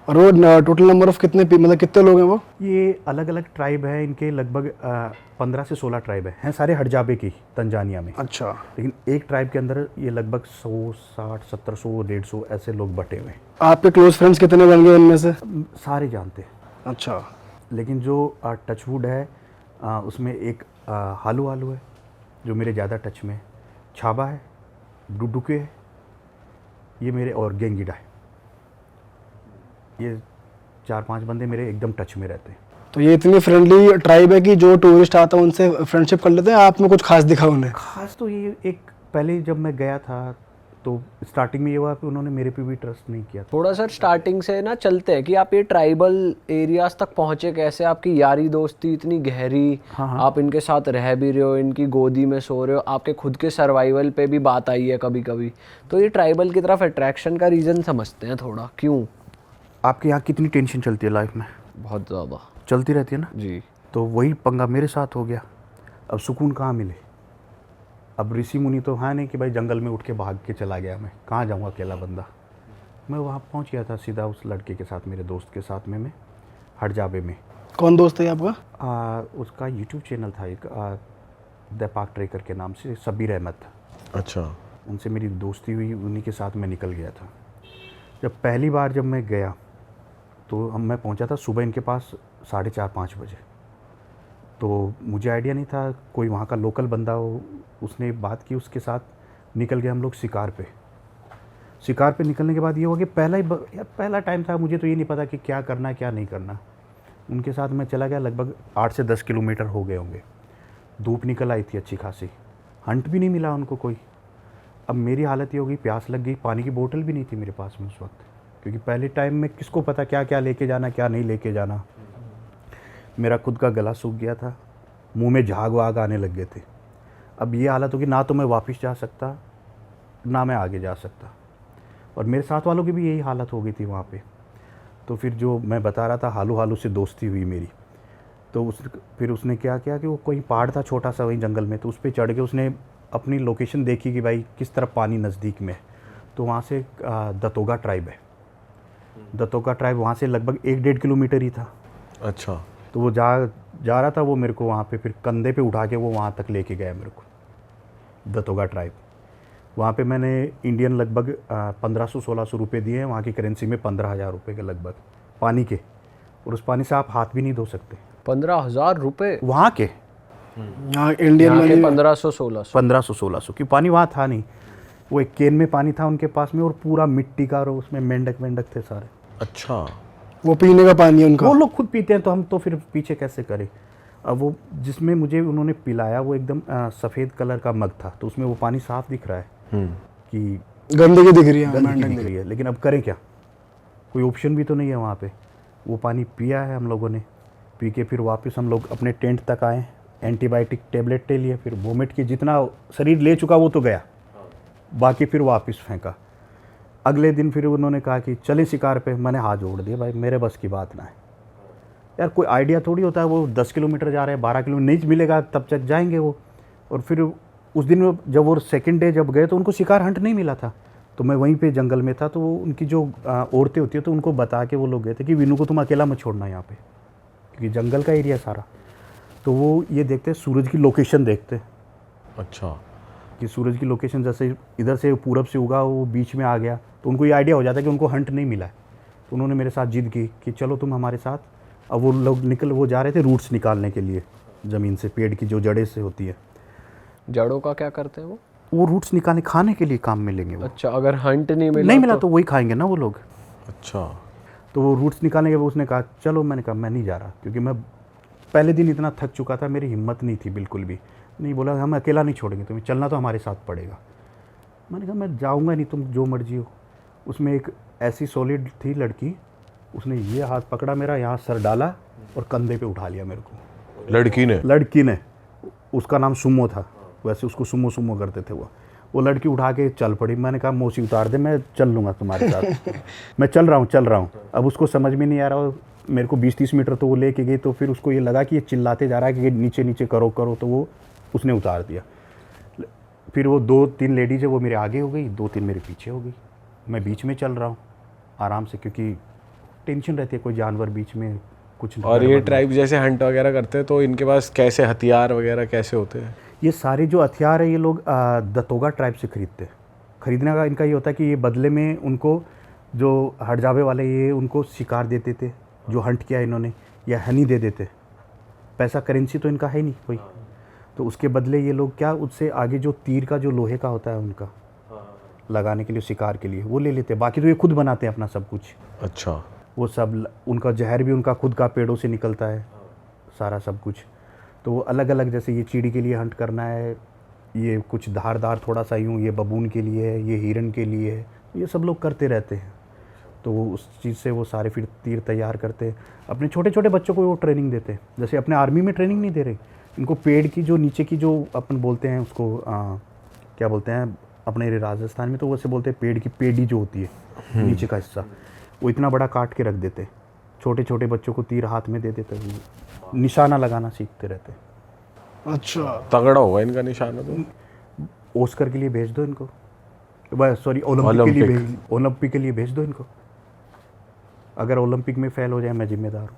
और वो टोटल नंबर ऑफ मतलब कितने लोग हैं वो? ये अलग अलग ट्राइब है इनके, लगभग 15 से 16 ट्राइब हैं सारे हड़जाबे की, तंजानिया में। अच्छा। लेकिन एक ट्राइब के अंदर ये लगभग 100, 60, 1700, 150 ऐसे लोग बटे हुए हैं। आपके क्लोज फ्रेंड्स कितने बन गए उनमें से? सारे जानते हैं। अच्छा। लेकिन जो टचवुड है उसमें एक हालू है जो मेरे ज़्यादा टच में है, छाबा है, डुडुके है, ये मेरे, और गेंगिडा है। ये 4-5 बंदे मेरे एकदम टच में रहते हैं। तो ये इतनी फ्रेंडली ट्राइब है कि जो टूरिस्ट आता है उनसे फ्रेंडशिप कर लेते हैं? आप में कुछ खास दिखा उन्हें? खास तो ये एक, पहले जब मैं गया था तो स्टार्टिंग में ये हुआ कि उन्होंने मेरे पे भी ट्रस्ट नहीं किया था। थोड़ा सर स्टार्टिंग से ना चलते हैं कि आप ये ट्राइबल एरियाज तक पहुंचे कैसे, आपकी यारी दोस्ती इतनी गहरी, आप इनके साथ रह भी रहे हो, इनकी गोदी में सो रहे हो, आपके खुद के सर्वाइवल पे भी बात आई है कभी कभी, तो ये ट्राइबल की तरफ अट्रैक्शन का रीज़न समझते हैं थोड़ा, क्यों? आपके यहाँ कितनी टेंशन चलती है लाइफ में? बहुत ज़्यादा चलती रहती है ना जी। तो वही पंगा मेरे साथ हो गया। अब सुकून कहाँ मिले? अब ऋषि मुनि तो हाँ नहीं कि भाई जंगल में उठ के भाग के चला गया, मैं कहाँ जाऊँगा अकेला बंदा। मैं वहाँ पहुँच गया था सीधा उस लड़के के साथ, मेरे दोस्त के साथ में, मैं हड़जाबे में। कौन दोस्त है आपका? उसका यूट्यूब चैनल था एक, दीपक ट्रेकर के नाम से, सबीर अहमद। अच्छा। उनसे मेरी दोस्ती हुई, उन्हीं के साथ मैं निकल गया था। जब पहली बार जब मैं गया तो मैं पहुंचा था सुबह इनके पास 4:30-5 बजे। तो मुझे आइडिया नहीं था, कोई वहाँ का लोकल बंदा हो, उसने बात की, उसके साथ निकल गए हम लोग शिकार पे। शिकार पे निकलने के बाद ये हुआ कि यार पहला टाइम था, मुझे तो ये नहीं पता कि क्या करना है क्या नहीं करना। उनके साथ मैं चला गया, लगभग 8 से 10 किलोमीटर हो गए होंगे। धूप निकल आई थी अच्छी खासी, हंट भी नहीं मिला उनको कोई। अब मेरी हालत ये हो गई, प्यास लग गई, पानी की बोतल भी नहीं थी मेरे पास में उस वक्त, क्योंकि पहले टाइम में किसको पता क्या क्या लेके जाना क्या नहीं लेके जाना। मेरा खुद का गला सूख गया था, मुंह में झाग वाग आने लग गए थे। अब ये हालत होगी, ना तो मैं वापस जा सकता ना मैं आगे जा सकता, और मेरे साथ वालों की भी यही हालत हो गई थी वहाँ पे। तो फिर जो मैं बता रहा था, हालू हालू से दोस्ती हुई मेरी। तो फिर उसने क्या किया कि वो कोई पहाड़ था छोटा सा वहीं जंगल में, तो उस पर चढ़ के उसने अपनी लोकेशन देखी कि भाई किस तरफ पानी नज़दीक में है। तो वहाँ से दतोगा ट्राइब है, दतोगा ट्राइब वहाँ से लगभग 1-1.5 किलोमीटर ही था। अच्छा। तो वो जा रहा था वो मेरे को वहाँ पे फिर कंधे पे उठा के वो वहाँ तक लेके गया मेरे को, दतोगा ट्राइब। वहाँ पे मैंने इंडियन लगभग 1500-1600 रुपये दिए हैं, वहाँ की करेंसी में 15,000 रुपये के लगभग पानी के, और उस पानी से आप हाथ भी नहीं धो सकते। 15,000 रुपए वहाँ के हाँ इंडियन यहाँ के मनी 1500-1600। 1500-1600 की पानी वहाँ था नहीं। वो एक केन में पानी था उनके पास में, और पूरा मिट्टी का, और उसमें मेंढक थे सारे। अच्छा। वो पीने का पानी है उनका। वो लोग खुद पीते हैं, तो हम तो फिर पीछे कैसे करें। अब वो जिसमें मुझे उन्होंने पिलाया वो एकदम सफ़ेद कलर का मग था, तो उसमें वो पानी साफ दिख रहा है कि गंदगी दिख रही है, गंदगी मेंढक दिख रही है, लेकिन अब करें क्या, कोई ऑप्शन भी तो नहीं है वहाँ पे। वो पानी पिया है हम लोगों ने, पी के फिर वापस हम लोग अपने टेंट तक आए, एंटीबायोटिक टेबलेट ले लिए, फिर वोमिट की जितना शरीर ले चुका वो तो गया, बाकी फिर वापस फेंका। अगले दिन फिर उन्होंने कहा कि चलें शिकार पे। मैंने हाथ जोड़ दिया, भाई मेरे बस की बात ना है यार, कोई आइडिया थोड़ी होता है। वो 10 किलोमीटर जा रहे हैं, 12 किलोमीटर नहीं मिलेगा तब तक जाएंगे वो। और फिर उस दिन जब वो सेकंड डे जब गए तो उनको शिकार हंट नहीं मिला था, तो मैं वहीं पे जंगल में था। तो वो उनकी जो औरतें होती है तो उनको बता के वो लोग गए थे कि विनू को तुम अकेला मत छोड़ना यहाँ पे, क्योंकि जंगल का एरिया सारा। तो वो ये देखते सूरज की लोकेशन देखते। अच्छा। कि सूरज की लोकेशन जैसे इधर से पूरब से उगा, वो बीच में आ गया, तो उनको ये आइडिया हो जाता है कि उनको हंट नहीं मिला है। तो उन्होंने मेरे साथ जिद की कि चलो तुम हमारे साथ। अब वो लोग वो जा रहे थे रूट्स निकालने के लिए ज़मीन से, पेड़ की जो जड़ें से होती है। जड़ों का क्या करते हैं वो रूट्स निकालने खाने के लिए काम में लेंगे वो। अच्छा, अगर हंट नहीं मिला तो वही खाएंगे ना वो लोग। अच्छा। तो वो रूट्स निकालने के बाद उसने कहा चलो। मैंने कहा मैं नहीं जा रहा, क्योंकि मैं पहले दिन इतना थक चुका था, मेरी हिम्मत नहीं थी बिल्कुल भी। नहीं, बोला हम अकेला नहीं छोड़ेंगे तुम्हें, चलना तो हमारे साथ पड़ेगा। मैंने कहा मैं जाऊँगा नहीं, तुम जो मर्जी हो। उसमें एक ऐसी सॉलिड थी लड़की, उसने ये हाथ पकड़ा मेरा, यहाँ सर डाला और कंधे पे उठा लिया मेरे को। लड़की ने उसका नाम सुमो था, वैसे उसको सुमो करते थे वो लड़की उठा के चल पड़ी। मैंने कहा मौसी उतार दे, मैं चल लूँगा तुम्हारे साथ। मैं चल रहा हूँ। अब उसको समझ में नहीं आ रहा, मेरे को 20-30 मीटर तो वो लेके गई। तो फिर उसको ये लगा कि ये चिल्लाते जा रहा है कि नीचे नीचे करो, तो वो उसने उतार दिया। फिर वो 2-3 लेडीज़ है वो मेरे आगे हो गई, 2-3 मेरे पीछे हो गई। मैं बीच में चल रहा हूँ आराम से, क्योंकि टेंशन रहती है कोई जानवर बीच में कुछ। और ये ट्राइब जैसे हंट वगैरह करते हैं तो इनके पास कैसे हथियार वगैरह कैसे होते हैं? ये सारे जो हथियार है ये लोग दतोगा ट्राइब से खरीदते हैं। खरीदने का इनका ये होता है कि ये बदले में उनको जो हड़जावे वाले ये उनको शिकार देते थे, जो हंट किया इन्होंने, या हनी दे देते। पैसा करेंसी तो इनका है नहीं कोई, तो उसके बदले ये लोग क्या, उससे आगे जो तीर का जो लोहे का होता है उनका लगाने के लिए, शिकार के लिए, वो ले लेते हैं। बाकी तो ये खुद बनाते हैं अपना सब कुछ। अच्छा। वो सब उनका जहर भी उनका खुद का पेड़ों से निकलता है सारा सब कुछ। तो वो अलग अलग, जैसे ये चीड़ी के लिए हंट करना है, ये कुछ धारदार थोड़ा सा यूँ, ये बबून के लिए है, ये हिरन के लिए है, ये सब लोग करते रहते हैं। तो वो उस चीज़ से वो सारे फिर तीर तैयार करते हैं। अपने छोटे छोटे बच्चों को वो ट्रेनिंग देते हैं, जैसे अपने आर्मी में ट्रेनिंग नहीं दे रहे इनको। पेड़ की जो नीचे की जो अपन बोलते हैं उसको क्या बोलते हैं अपने राजस्थान में, तो वैसे बोलते हैं पेड़ की पेड़ी जो होती है नीचे का हिस्सा, वो इतना बड़ा काट के रख देते। छोटे छोटे बच्चों को तीर हाथ में दे देते, वो निशाना लगाना सीखते रहते। अच्छा, तगड़ा होगा इनका निशाना तो। ऑस्कर के लिए भेज दो इनको, सॉरी ओलंपिक के लिए भेज दो इनको। अगर ओलंपिक में फेल हो जाए मैं जिम्मेदार हूँ,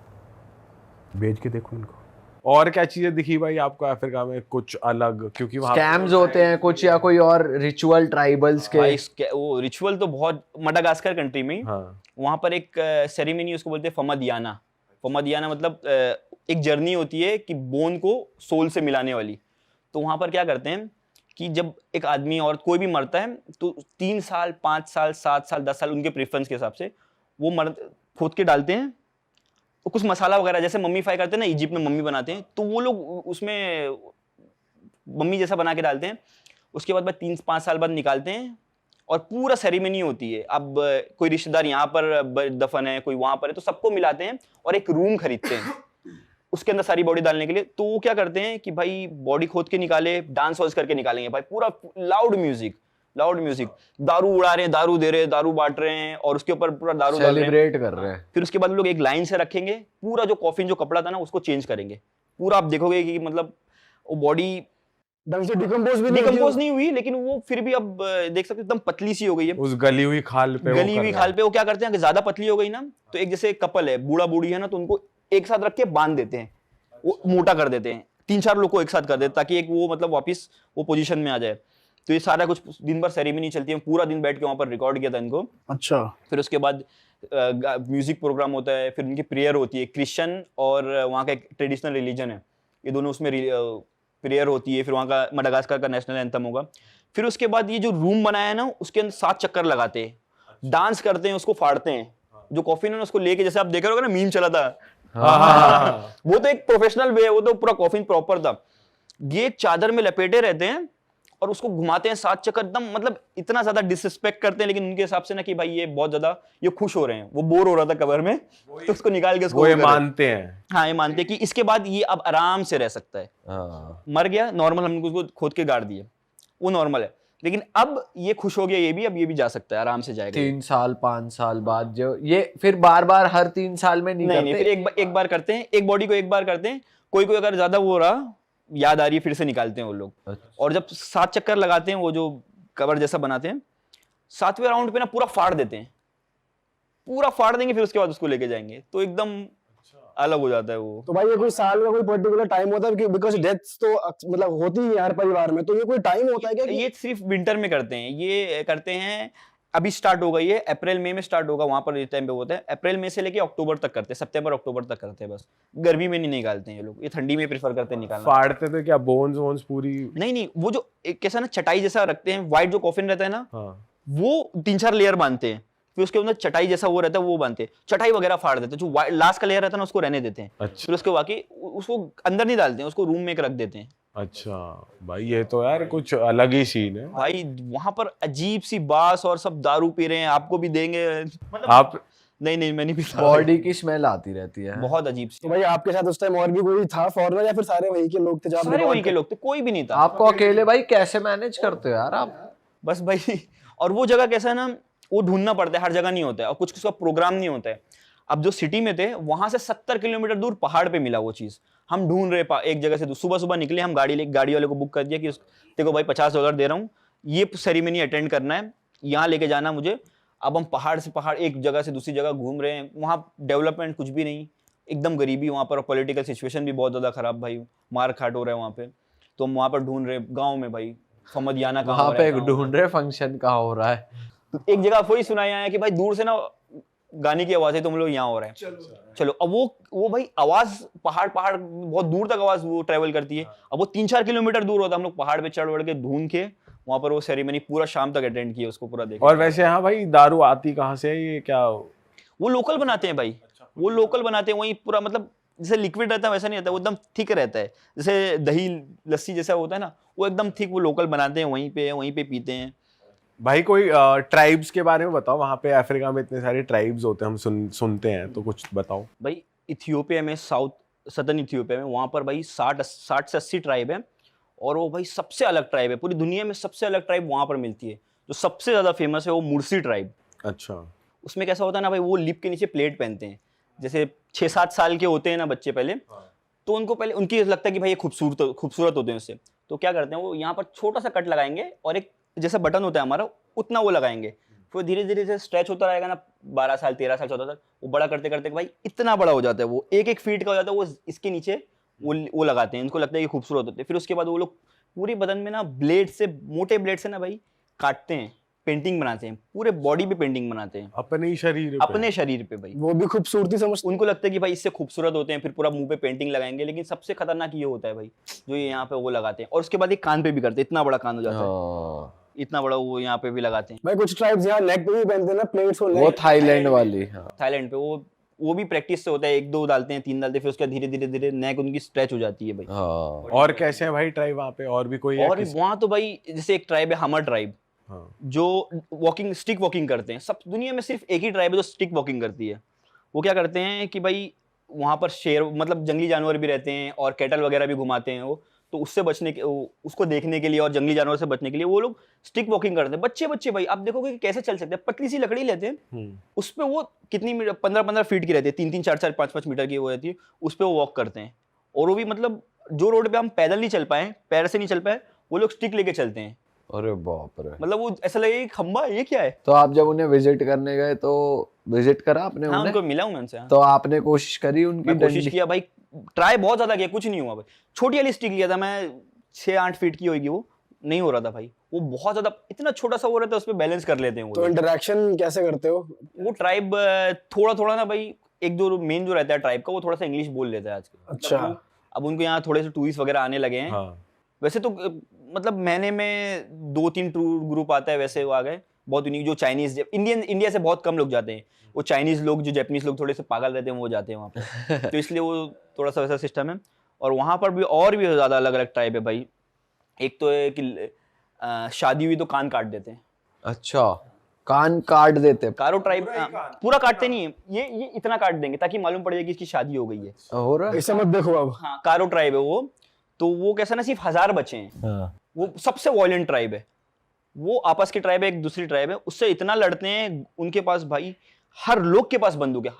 भेज के देखो इनको। और क्या चीजें दिखी भाई आपको अफ्रीका में कुछ अलग? क्योंकि वहाँ स्कैम्स होते हैं कुछ, या कोई और रिचुअल ट्राइबल्स के? वो रिचुअल तो बहुत, मडागास्कर कंट्री में हाँ। वहाँ पर एक सेरेमनी उसको बोलते हैं फमदियाना। फमदियाना मतलब एक जर्नी होती है कि बोन को सोल से मिलाने वाली। तो वहाँ पर क्या करते हैं कि जब एक आदमी और कोई भी मरता है तो 3 साल 5 साल 7 साल 10 साल उनके प्रेफरेंस के हिसाब से वो खोद के डालते हैं। तो कुछ मसाला वगैरह जैसे मम्मीफाई करते हैं ना, इजिप्ट में मम्मी बनाते हैं, तो वो लोग उसमें मम्मी जैसा बना के डालते हैं। उसके बाद 3-5 साल बाद निकालते हैं और पूरा सेरेमनी होती है। अब कोई रिश्तेदार यहाँ पर दफन है, कोई वहां पर है, तो सबको मिलाते हैं और एक रूम खरीदते हैं उसके अंदर सारी बॉडी डालने के लिए। तो वो क्या करते हैं कि भाई बॉडी खोद के निकाले, डांस वांस करके निकालेंगे भाई, पूरा लाउड म्यूजिक, दारू उड़ा रहे हैं, दारू दे रहे हैं, दारू बांट रहे हैं और उसके ऊपर पूरा दारू डाल रहे हैं, सेलिब्रेट कर रहे हैं। फिर उसके बाद लोग एक लाइन से रखेंगे, पूरा जो कॉफिन जो कपड़ा था ना उसको चेंज करेंगे पूरा। आप देखोगे कि मतलब वो बॉडी ढंग से डिकम्पोज नहीं हुई, लेकिन वो फिर भी अब देख सकते एकदम पतली सी हो गई है। उस गली हुई खाल पे वो क्या करते हैं कि ज्यादा पतली हो गई ना, तो एक जैसे कपल है, बूढ़ा बूढ़ी है ना, तो उनको एक साथ रख के बांध देते हैं, वो मोटा कर देते हैं, 3-4 लोग को एक साथ कर देते हैं ताकि एक वो मतलब वापस वो पोजीशन में आ जाए। तो ये सारा कुछ दिन भर सेरेमनी चलती है, पूरा दिन बैठ के वहां पर रिकॉर्ड किया था इनको। अच्छा। फिर उसके बाद म्यूजिक प्रोग्राम होता है, फिर उनकी प्रेयर होती है। क्रिश्चियन और वहाँ का एक ट्रेडिशनल रिलीजन है, ये दोनों उसमें प्रेयर होती है। फिर वहाँ का मडागास्कर का नेशनल एंथम होगा। फिर उसके बाद ये जो रूम बनाया है ना, उसके अंदर 7 चक्कर लगाते हैं, डांस करते हैं, उसको फाड़ते हैं। जो कॉफिन है ना उसको लेके, जैसे आप देख रहे हो ना मीम चला था, वो तो एक प्रोफेशनल वे है, वो तो पूरा कॉफिन प्रॉपर था। ये एक चादर में लपेटे रहते हैं और उसको घुमाते हैं 7 चक्कर, एकदम मतलब इतना ज्यादा डिसरिस्पेक्ट करते हैं, लेकिन उनके हिसाब से ना कि भाई ये बहुत ज्यादा ये खुश हो रहे हैं, वो बोर हो रहा था कबर में, तो उसको निकाल के उसको वो ये मानते हैं। हाँ, ये मानते हैं कि इसके बाद ये अब आराम से रह सकता है। मर गया नॉर्मल, हमने उसको खोद के गाड़ दिए, वो नॉर्मल है, लेकिन अब ये खुश हो गया, ये भी अब ये भी जा सकता है, आराम से जाएगा। 3 साल 5 साल बाद जो ये फिर बार बार हर 3 साल में नहीं करते? फिर एक बार करते हैं, एक बॉडी को एक बार करते हैं। कोई कोई अगर ज्यादा वो हो रहा, याद आ रही है, फिर से निकालते हैं वो लोग। और जब 7 चक्कर लगाते हैं, वो जो कवर जैसा बनाते हैं, 7वें राउंड पे ना पूरा फाड़ देते हैं, पूरा फाड़ देंगे, फिर उसके बाद उसको लेके जाएंगे, तो एकदम अलग हो जाता है वो। तो भाई ये कोई साल का कोई पर्टिकुलर टाइम होता है? बिकॉज डेथ्स तो मतलब होती ही है हर परिवार में, तो ये कोई टाइम होता है क्या? ये सिर्फ विंटर में करते हैं, ये करते हैं। अभी स्टार्ट हो गई है, अप्रैल मई में स्टार्ट होगा, वहां पर इस टाइम पे होता है। अप्रैल मई से लेके अक्टूबर तक करते हैं, सितंबर अक्टूबर तक करते हैं बस। गर्मी में नहीं निकालते हैं ये लोग, ये ठंडी में प्रेफर करते हैं निकालना। फाड़ते तो क्या बोन्स वोन्स पूरी? नहीं, वो जो एक कैसा ना चटाई जैसा रखते हैं, व्हाइट जो कॉफिन रहता है ना, हाँ। वो 3-4 लेयर बांधते हैं, फिर उसके अंदर चटाई जैसा वो रहता है, वो बांधते हैं, चटाई वगैरह फाड़ देते हैं। जो लास्ट का लेयर रहता है ना, उसको रहने देते हैं। अच्छा। फिर उसके बाकी उसको अंदर नहीं डालते हैं, उसको रूम में एक रख देते हैं। अच्छा भाई, ये तो यार कुछ अलग ही सीन है भाई। वहां पर अजीब सी बास और सब दारू पी रहे हैं, आपको भी देंगे मतलब। आप नहीं, मैं नहीं पीता। बॉडी की स्मेल आती रहती है, बहुत अजीब सी। तो भाई आपके साथ उस टाइम और भी कोई था फॉरनर, या फिर सारे वही के लोग थे जो आप सारे वही के लोग थे, कोई भी नहीं था। आपको अकेले भाई कैसे मैनेज करते हो यार आप? बस भाई। और वो जगह कैसा है ना, वो ढूंढना पड़ता है, हर जगह नहीं होता है, और कुछ का प्रोग्राम नहीं होता है। अब जो सिटी में थे, वहां से 70 किलोमीटर दूर पहाड़ पे मिला वो चीज। हम ढूंढ रहे एक जगह से, सुबह सुबह निकले हम, गाड़ी वाले को बुक कर दिया कि देखो भाई $50 दे रहा हूँ, ये सेरेमनी अटेंड करना है, यहाँ लेके जाना मुझे। अब हम पहाड़ से पहाड़, एक जगह से दूसरी जगह घूम रहे हैं, वहाँ डेवलपमेंट कुछ भी नहीं, एकदम गरीबी वहाँ पर, पॉलिटिकल सिचुएशन भी बहुत ज़्यादा खराब भाई, मार खाट हो रहा है वहाँ पे। तो हम वहाँ पर ढूंढ रहे गाँव में भाई, फमदियाना कहाँ वहाँ पे ढूंढ रहे फंक्शन कहाँ हो रहा है। एक जगह वही सुनाया है कि भाई दूर से ना गाने की आवाज है, तुम लोग यहाँ हो रहे हैं, चलो। अब वो भाई आवाज पहाड़ बहुत दूर तक आवाज वो ट्रेवल करती है। अब वो 3-4 किलोमीटर दूर होता है, हम लोग पहाड़ पे चढ़ के ढूंढ के वहां पर वो सेरेमनी पूरा शाम तक अटेंड किया, उसको पूरा देखा। और वैसे हाँ भाई, दारू आती कहाँ से है ये क्या? वो लोकल बनाते हैं भाई, वो लोकल बनाते हैं, वही पूरा मतलब जैसे लिक्विड रहता है वैसा नहीं रहता, वो एकदम थिक रहता है, जैसे दही लस्सी जैसा होता है ना, वो एकदम थिक, वो लोकल बनाते हैं, वहीं पे पीते हैं। भाई कोई ट्राइब्स के बारे में बताओ, वहाँ पे अफ्रीका में इतने सारे ट्राइब्स होते हैं, हम सुनते हैं, तो कुछ बताओ भाई। इथियोपिया में, सदर्न इथियोपिया में, वहाँ पर भाई 60 से 80 ट्राइब है, और वो भाई सबसे अलग ट्राइब है, पूरी दुनिया में सबसे अलग ट्राइब वहाँ पर मिलती है। जो सबसे ज़्यादा फेमस है वो मुर्सी ट्राइब। अच्छा। उसमें कैसा होता है ना भाई, वो लिप के नीचे प्लेट पहनते हैं, जैसे 6-7 साल के होते हैं ना बच्चे पहले, तो उनको पहले उनकी लगता है कि भाई ये खूबसूरत होते हैं उससे, तो क्या करते हैं वो यहाँ पर छोटा सा कट लगाएंगे, और एक जैसा बटन होता है हमारा उतना वो लगाएंगे, फिर धीरे धीरे से स्ट्रेच होता रहेगा ना, 12 साल 13 साल 14 साल, वो बड़ा करते करते भाई इतना बड़ा हो जाता है, वो 1-1 फीट का हो जाता है। वो इसके नीचे वो लगाते हैं, इनको लगता है कि खूबसूरत होते हैं। फिर उसके बाद वो लोग पूरे बदन में ना ब्लेड से, मोटे ब्लेड से ना भाई काटते हैं, पेंटिंग बनाते हैं, पूरे बॉडी पे पेंटिंग बनाते हैं, अपने ही शरीर पे। अपने शरीर पे भाई। वो भी खूबसूरती समझते उनको लगता है कि भाई इससे खूबसूरत होते हैं, फिर पूरा मुंह पे पेंटिंग लगाएंगे, लेकिन सबसे खतरनाक ये होता है भाई जो ये यहाँ पे वो लगाते हैं, और उसके बाद ये कान पे भी करते हैं, इतना बड़ा कान हो जाता है, इतना बड़ा वो यहाँ पे भी लगाते हैं। भाई कुछ ट्राइब्स यहाँ नेक पे भी पहनते हैं ना प्लेट्स और वो थाईलैंड वाली, हाँ। थाईलैंड पे वो भी प्रैक्टिस से होता है, 1-2 डालते हैं, 3 डालते हैं, फिर उसके धीरे धीरे धीरे नेक उनकी स्ट्रेच हो जाती है भाई। और कैसे है भाई ट्राइब वहाँ पे, और भी कोई है और वहाँ तो भाई जैसे एक ट्राइब है हमर ट्राइब, जो वॉकिंग स्टिक वॉकिंग करते हैं। सब दुनिया में सिर्फ एक ही ट्राइब है जो स्टिक वॉकिंग करती है। वो क्या करते हैं कि भाई वहाँ पर शेर मतलब जंगली जानवर भी रहते हैं और कैटल वगैरह भी घुमाते हैं वो, तो उससे बचने के उसको देखने के लिए और जंगली जानवर से बचने के लिए वो लोग स्टिक वॉकिंग करते हैं। बच्चे भाई आप देखोगे कि कैसे चल सकते हैं, पतली सी लकड़ी लेते हैं, उस पे वो कितनी 15-15 फीट की रहती है, 3-3 4-4 5-5 मीटर की वो रहती है, उस पे वो वॉक करते हैं। और वो भी मतलब जो रोड पे हम पैदल नहीं चल पाए, पैर से नहीं चल पाए, वो लोग स्टिक लेके चलते हैं। अरे बाप रे। मतलब वो ऐसा लगे खंबा ये क्या है। तो आप जब उन्हें विजिट करने गए तो विजिट करा आपने हाँ, उन्हें? उनको मिला हूँ मैं उनसे। तो आपने कोशिश करी उनकी? मैं कोशिश किया भाई, ट्राई बहुत ज्यादा किया, कुछ नहीं हुआ भाई। छोटी वाली स्टिक लिया था मैं, 6-8 फीट की होगी, वो नहीं हो रहा था भाई। वो बहुत ज्यादा इतना छोटा सा वो रहता है, उस पर बैलेंस कर लेते हैं वो। तो इंटरेक्शन कैसे करते हो? वो ट्राइब थोड़ा ना भाई, 1-2 मेन जो रहता है ट्राइब का, वो थोड़ा सा इंग्लिश बोल लेता है आजकल। अच्छा। अब उनको यहाँ थोड़े से टूरिस्ट वगैरह आने लगे हैं। हाँ। वैसे तो मतलब महीने में 2-3 टूर ग्रुप आता है, वैसे वो आ गए बहुत यूनिक। जो चाइनीज इंडिया से बहुत कम लोग जाते हैं, वो चाइनीज लोग, जो जापानीज लोग थोड़े से पागल रहते हैं, वो जाते हैं वहाँ पे। तो इसलिए वो थोड़ा सा वैसा सिस्टम है। और वहाँ पर भी और भी ज़्यादा अलग अलग टाइप है भाई। एक तो है कि शादी हुई तो कान काट देते हैं। अच्छा, कान काट देते? कारो ट्राइब पूरा काटते नहीं है, ये इतना काट देंगे ताकि मालूम पड़ जाए कि इसकी शादी हो गई है। हो रहा है? ऐसे मत देखो अब। हाँ, कारो ट्राइब है वो। तो वो कैसा ना, सिर्फ 1000 बचे हैं। वो सबसे वॉयलेंट ट्राइब है। वो आपस की ट्राइब है, एक दूसरी ट्राइब है, उससे इतना लड़ते हैं। उनके पास भाई हर लोग के पास बंदूक है,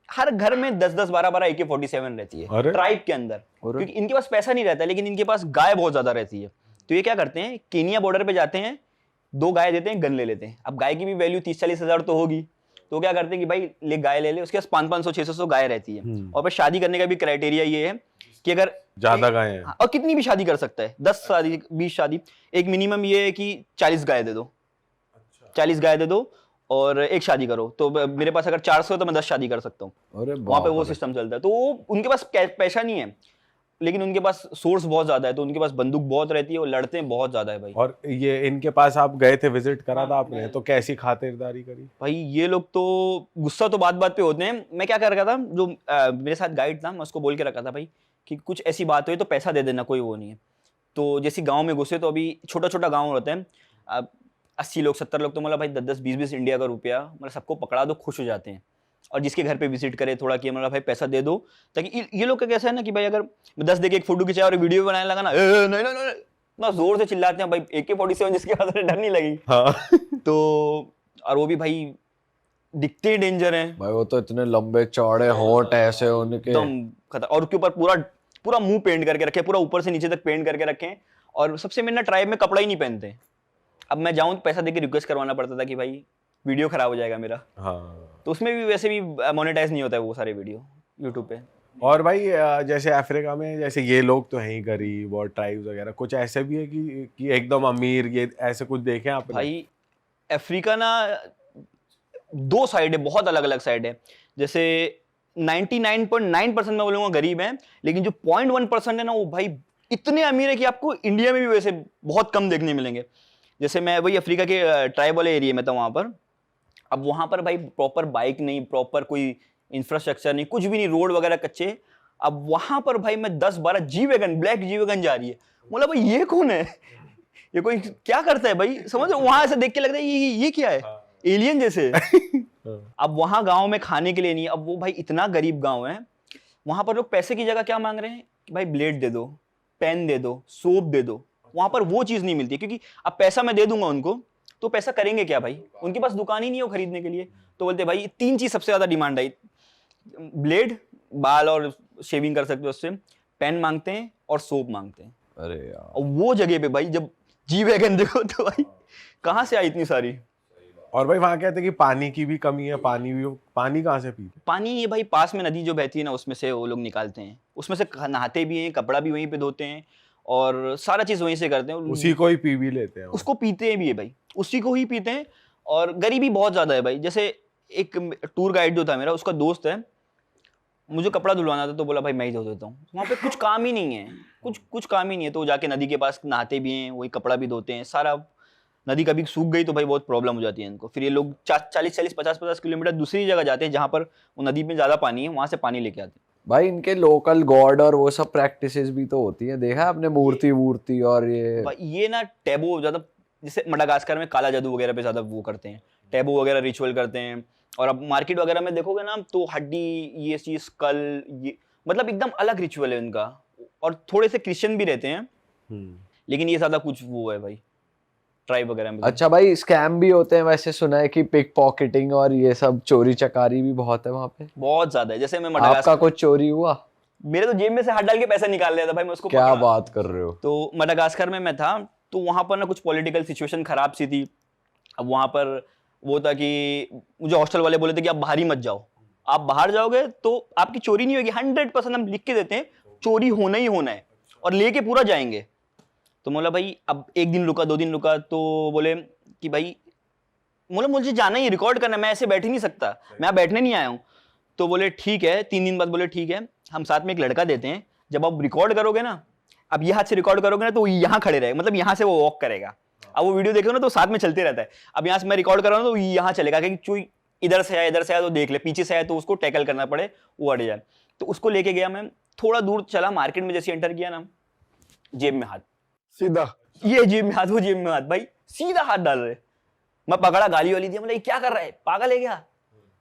हर घर में 10-10 12-12 AK-47 रहती है ट्राइब के अंदर, क्योंकि इनके पास पैसा नहीं रहता, लेकिन इनके पास गाय बहुत ज्यादा रहती है। तो ये क्या करते हैं, केनिया बॉर्डर पे जाते हैं, 2 गाय देते हैं, गन ले लेते हैं। अब गाय की भी वैल्यू 30-40 हजार तो होगी, तो क्या करते हैं कि भाई ले गाय ले ले, उसके पास 500-600 गाय रहती है। और फिर शादी करने का भी क्राइटेरिया ये है कि अगर ज्यादा गाय हैं, और कितनी भी शादी कर सकता है, 10 शादी 20 शादी, एक मिनिमम ये है कि 40 गाय दे दो। 40 गाय दे दो और एक शादी करो। तो मेरे पास अगर 400 है तो मैं 10 शादी कर सकता हूँ। वहां पे वो सिस्टम चलता है। तो उनके पास पैसा नहीं है, लेकिन उनके पास सोर्स बहुत ज्यादा है, तो उनके पास बंदूक बहुत रहती है और लड़ते हैं बहुत ज्यादा है भाई। और ये इनके पास आप गए थे, विजिट करा था आपने, तो कैसी खातिरदारी करी भाई? ये लोग तो गुस्सा तो बात पे होते हैं। मैं क्या कर रखा था, जो मेरे साथ गाइड था, मैं उसको बोल के रखा था भाई कि कुछ ऐसी बात हुई तो पैसा दे देना, कोई वो नहीं है। तो जैसे गाँव में घुसे, तो अभी छोटा गाँव होता है, 80 लोग 70 लोग, तो मतलब भाई 10-10 20-20 इंडिया का रुपया, मतलब सबको पकड़ा दो, खुश हो जाते हैं। और जिसके घर पे विजिट करे थोड़ा कि मतलब भाई पैसा दे दो, ताकि ये लोग का कैसा है ना कि भाई अगर 10 देके एक फोटो खिंचाया और वीडियो बनाने लगा ना, नहीं ना, जोर से चिल्लाते हैं भाई। AK-47 जिसके पास डर नहीं लगी। हाँ। तो और वो भी भाई दिखते ही डेंजर हैं भाई। वो तो इतने लंबे चौड़े होंठ ऐसे उनके, एकदम खतरनाक। और उसके ऊपर पूरा मुंह पेंट करके रखे, पूरा ऊपर से नीचे तक पेंट करके रखे। और सबसे मेन ना, ट्राइब में कपड़ा ही नहीं पहनते। अब मैं जाऊं तो पैसा देके रिक्वेस्ट करवाना पड़ता था कि भाई वीडियो खराब हो जाएगा मेरा। हाँ। तो उसमें भी वैसे भी मोनेटाइज नहीं होता है वो सारे वीडियो यूट्यूब पे। और भाई जैसे अफ्रीका में, जैसे ये लोग तो हैं ही गरीब और ट्राइब्स वगैरह, कुछ ऐसे भी है कि एकदम अमीर, ये ऐसे कुछ देखे आपने? भाई अफ्रीका ना 2 साइड है, बहुत अलग अलग साइड है। जैसे 99.9% मैं बोलूँगा गरीब हैं, लेकिन जो 0.1% है ना, वो भाई इतने अमीर है कि आपको इंडिया में भी वैसे बहुत कम देखने मिलेंगे। जैसे मैं वही अफ्रीका के ट्राइब वाले एरिया में था वहाँ पर। अब वहाँ पर भाई प्रॉपर बाइक नहीं, प्रॉपर कोई इंफ्रास्ट्रक्चर नहीं, कुछ भी नहीं, रोड वगैरह कच्चे। अब वहाँ पर भाई मैं 10-12 जी-वैगन, ब्लैक जी-वैगन जा रही है, बोला भाई ये कौन है, ये कोई क्या करता है भाई, समझ रहे हो? वहाँ ऐसे देख के लगता है ये क्या है, एलियन जैसे। अब वहाँ गाँव में खाने के लिए नहीं। अब वो भाई इतना गरीब गाँव है, वहाँ पर लोग पैसे की जगह क्या मांग रहे हैं कि भाई ब्लेड दे दो, पेन दे दो, सोप दे दो। वहाँ पर वो चीज़ नहीं मिलती, क्योंकि अब पैसा मैं दे दूंगा उनको तो पैसा करेंगे क्या भाई, उनके पास दुकान ही नहीं है खरीदने के लिए। तो बोलते भाई 3 चीज़ सबसे ज़्यादा डिमांड है, ब्लेड, बाल और शेविंग कर सकते हो उससे, पेन मांगते हैं और सोप मांगते हैं। अरे यार, और वो जगह पे भाई जब जी-वैगन देखो तो भाई कहाँ से आई इतनी सारी। और भाई वहाँ कहते हैं कि पानी की भी कमी है, पानी कहाँ से पीते? पानी ये भाई पास में नदी जो बहती है ना, उसमें से वो लोग निकालते हैं, उसमें से नहाते भी हैं, कपड़ा भी वहीं पे धोते हैं और सारा चीज़ वहीं से करते हैं। उसी को ही पी भी लेते हैं, उसको पीते भी है भाई, उसी को ही पीते हैं। और गरीबी बहुत ज़्यादा है भाई। जैसे एक टूर गाइड जो था मेरा, उसका दोस्त है, मुझे कपड़ा धुलवाना था तो बोला भाई मैं ही धो देता हूँ। वहाँ पे कुछ काम ही नहीं है, कुछ काम ही नहीं है, तो वो जाके नदी के पास नहाते भी हैं, वही कपड़ा भी धोते हैं सारा। नदी कभी सूख गई तो भाई बहुत प्रॉब्लम हो जाती है इनको। फिर ये लोग 40-50 किलोमीटर दूसरी जगह जाते हैं जहाँ पर वो नदी में ज़्यादा पानी है, वहाँ से पानी लेके आते हैं। भाई इनके लोकल गॉड और वो सब प्रैक्टिसेस भी तो होती है, देखा है आपने, मूर्ति और ये भाई ये ना टैबू ज़्यादा, जैसे मडागास्कर में काला जादू वगैरह पे ज़्यादा वो करते हैं, टैबू वगैरह रिचुअल करते हैं। और अब मार्केट वगैरह में देखोगे ना तो हड्डी, ये चीज़, कल, ये मतलब एकदम अलग रिचुअल है इनका। और थोड़े से क्रिश्चियन भी रहते हैं, लेकिन ये ज़्यादा कुछ वो है भाई ट्राइब वगैरह में। अच्छा भाई स्कैम भी होते हैं वैसे, सुना है कि पिक पॉकेटिंग और ये सब चोरी चकारी भी बहुत है वहाँ पे? बहुत ज़्यादा है। जैसे मैं आपका मडागास्कर, कुछ चोरी हुआ? मेरे तो जेब में से हाथ डाल के पैसा निकाल लिया था भाई, मैं उसको क्या पकड़ा। बात कर रहे हो? तो मडागास्कर में मैं था, तो वहाँ पर ना कुछ पॉलिटिकल सिचुएशन खराब सी थी। अब वहाँ पर वो था कि मुझे हॉस्टल वाले बोले थे कि आप बाहर ही मत जाओ, आप बाहर जाओगे तो आपकी चोरी नहीं होगी, 100% हम लिख के देते हैं, चोरी होना ही होना है और लेके पूरा जाएंगे। तो बोला भाई अब 1 दिन रुका, 2 दिन रुका, तो बोले कि भाई, बोला मुझे जाना ही, रिकॉर्ड करना है, मैं ऐसे बैठ ही नहीं सकता, मैं बैठने नहीं आया हूँ। तो बोले ठीक है, 3 दिन बाद बोले ठीक है, हम साथ में एक लड़का देते हैं, जब आप रिकॉर्ड करोगे ना, अब ये हाथ से रिकॉर्ड करोगे ना तो वो यहाँ खड़े रहेगा, मतलब यहाँ से वो वॉक करेगा। अब वो वीडियो देखो ना तो साथ में चलते रहता है। अब यहाँ से मैं रिकॉर्ड कर रहा हूँ तो यहाँ चलेगा कि चुई इधर से आया तो देख ले, पीछे से आया तो उसको टैकल करना पड़े, वो अड़ जाए। तो उसको लेके गया मैं, थोड़ा दूर चला, मार्केट में जैसे एंटर किया ना, जेब में हाथ, सीधा ये जेब में हाथ, वो जेब में हाथ, भाई सीधा हाथ डाल रहे। मैं पकड़ा, गाली वाली दी, मतलब क्या कर रहा है, पागल है क्या?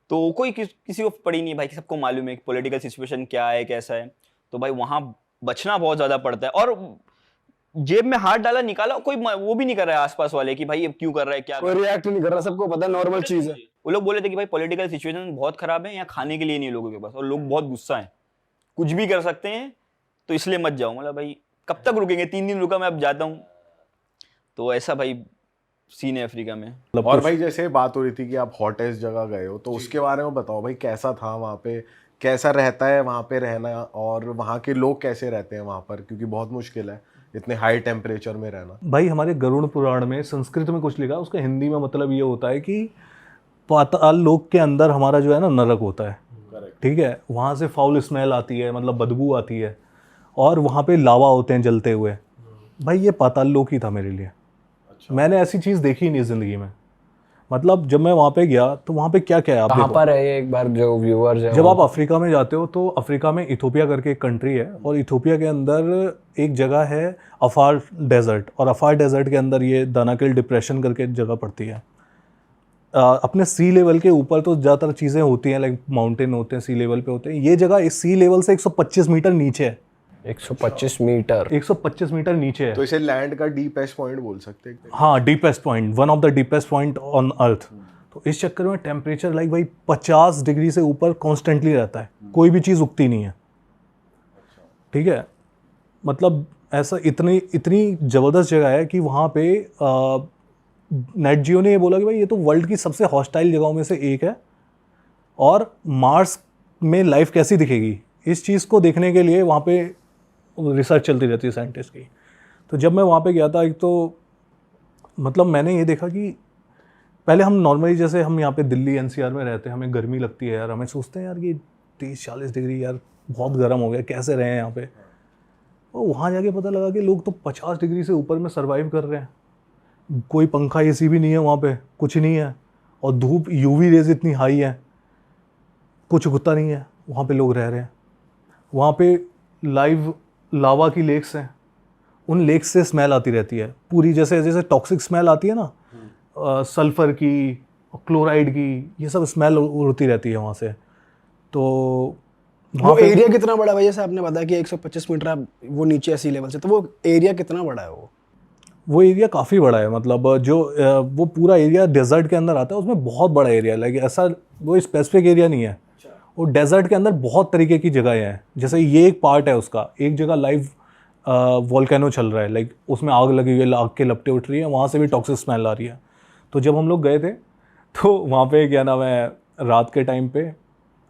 तो कोई किसी को पड़ी नहीं भाई, सबको मालूम है पॉलिटिकल सिचुएशन क्या है, कैसा है। तो भाई वहां बचना बहुत ज्यादा पड़ता है। और जेब में हाथ डाला, निकाला, कोई वो भी नहीं कर रहा है आसपास वाले कि भाई अब क्यों कर रहा है, क्या कोई रिएक्ट नहीं कर रहा, सबको पता है नॉर्मल चीज है। वो लोग बोले थे कि भाई पॉलिटिकल सिचुएशन बहुत खराब है, यहाँ खाने के लिए नहीं है लोगों के पास, और लोग बहुत गुस्सा है, कुछ भी कर सकते हैं, तो इसलिए मत जाओ। मतलब भाई कब तक रुकेंगे, 3 दिन रुका, मैं अब जाता हूँ। तो ऐसा भाई सीन है अफ्रीका में। और भाई जैसे बात हो रही थी कि आप हॉटेस्ट जगह गए हो, तो उसके बारे में बताओ भाई, कैसा था वहाँ पे, कैसा रहता है वहाँ पे रहना, और वहाँ के लोग कैसे रहते हैं वहाँ पर, क्योंकि बहुत मुश्किल है इतने हाई टेम्परेचर में रहना। भाई हमारे गरुड़ पुराण में संस्कृत में कुछ लिखा, उसका हिंदी में मतलब ये होता है कि पाताल लोक के अंदर हमारा जो है ना नरक होता है, ठीक है, वहाँ से फाउल स्मेल आती है, मतलब बदबू आती है, और वहाँ पे लावा होते हैं जलते हुए। भाई ये पाताल लोक ही था मेरे लिए। मैंने ऐसी चीज़ देखी नहीं ज़िंदगी में। मतलब जब मैं वहाँ पे गया तो वहाँ पे क्या क्या है, आप कहाँ देखो। पर है ये, एक बार जो व्यूअर्स है, जब आप अफ्रीका में जाते हो तो अफ्रीका में इथोपिया करके एक कंट्री है, और इथोपिया के अंदर एक जगह है अफार डेजर्ट, और अफार डेजर्ट के अंदर ये दानाकिल डिप्रेशन करके जगह पड़ती है। अपने सी लेवल के ऊपर तो ज़्यादातर चीज़ें होती हैं, लाइक माउंटेन होते हैं, सी लेवल पे होते हैं। ये जगह इस सी लेवल से 125 मीटर नीचे है। 125 मीटर 125 मीटर नीचे है। तो इसे लैंड का डीपेस्ट पॉइंट बोल सकते हैं। हाँ, deepest point, one of the deepest point on earth. तो इस चक्कर में टेम्परेचर लाइक भाई 50 डिग्री से ऊपर कॉन्स्टेंटली रहता है, कोई भी चीज़ उगती नहीं है, ठीक है। मतलब ऐसा इतनी ज़बरदस्त जगह है कि वहाँ पे नेट जियो ने ये बोला कि भाई ये तो वर्ल्ड की सबसे हॉस्टाइल जगहों में से एक है, और मार्स में लाइफ कैसी दिखेगी इस चीज़ को देखने के लिए वहाँ पे रिसर्च चलती रहती है साइंटिस्ट की। तो जब मैं वहाँ पे गया था, एक तो मतलब मैंने ये देखा कि पहले हम नॉर्मली जैसे हम यहाँ पे दिल्ली एनसीआर में रहते हैं, हमें गर्मी लगती है यार, हमें सोचते हैं यार कि 30-40 डिग्री यार बहुत गर्म हो गया, कैसे रहे हैं यहाँ पे। और वहाँ जाके पता लगा कि लोग तो 50 डिग्री से ऊपर में सर्वाइव कर रहे हैं, कोई पंखा एसी भी नहीं है वहाँ पे, कुछ नहीं है, और धूप यूवी रेज इतनी हाई है, कुछ उगता नहीं है, वहाँ पे लोग रह रहे हैं। वहाँ पे लाइव लावा की लेक्स हैं, उन लेक्स से स्मेल आती रहती है पूरी, जैसे जैसे टॉक्सिक स्मेल आती है ना, सल्फ़र की, क्लोराइड की, ये सब स्मेल उड़ती रहती है वहाँ से। तो वो एरिया कितना बड़ा है भाई? जैसे आपने बताया कि 125 मीटर वो नीचे है सी लेवल से, तो वो एरिया कितना बड़ा है? वो एरिया काफ़ी बड़ा है। मतलब जो वो पूरा एरिया डेजर्ट के अंदर आता है, उसमें बहुत बड़ा एरिया, लाइक ऐसा वो स्पेसिफिक एरिया नहीं है। वो डेजर्ट के अंदर बहुत तरीके की जगहें हैं, जैसे ये एक पार्ट है उसका, एक जगह लाइव वोल्केनो चल रहा है, लाइक उसमें आग लगी हुई है, आग के लपटें उठ रही है, वहाँ से भी टॉक्सिक स्मेल आ रही है। तो जब हम लोग गए थे तो वहाँ पे क्या नाम है, रात के टाइम पे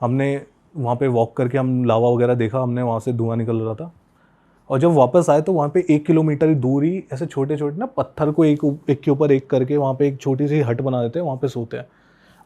हमने वहाँ पे वॉक करके हम लावा वगैरह देखा, हमने वहाँ से धुआं निकल रहा था। और जब वापस आए तो वहाँ पे 1 किलोमीटर दूर ही ऐसे छोटे छोटे ना पत्थर को एक के ऊपर एक करके वहाँ पे एक छोटी सी हट बना देते हैं, वहाँ पे सोते हैं।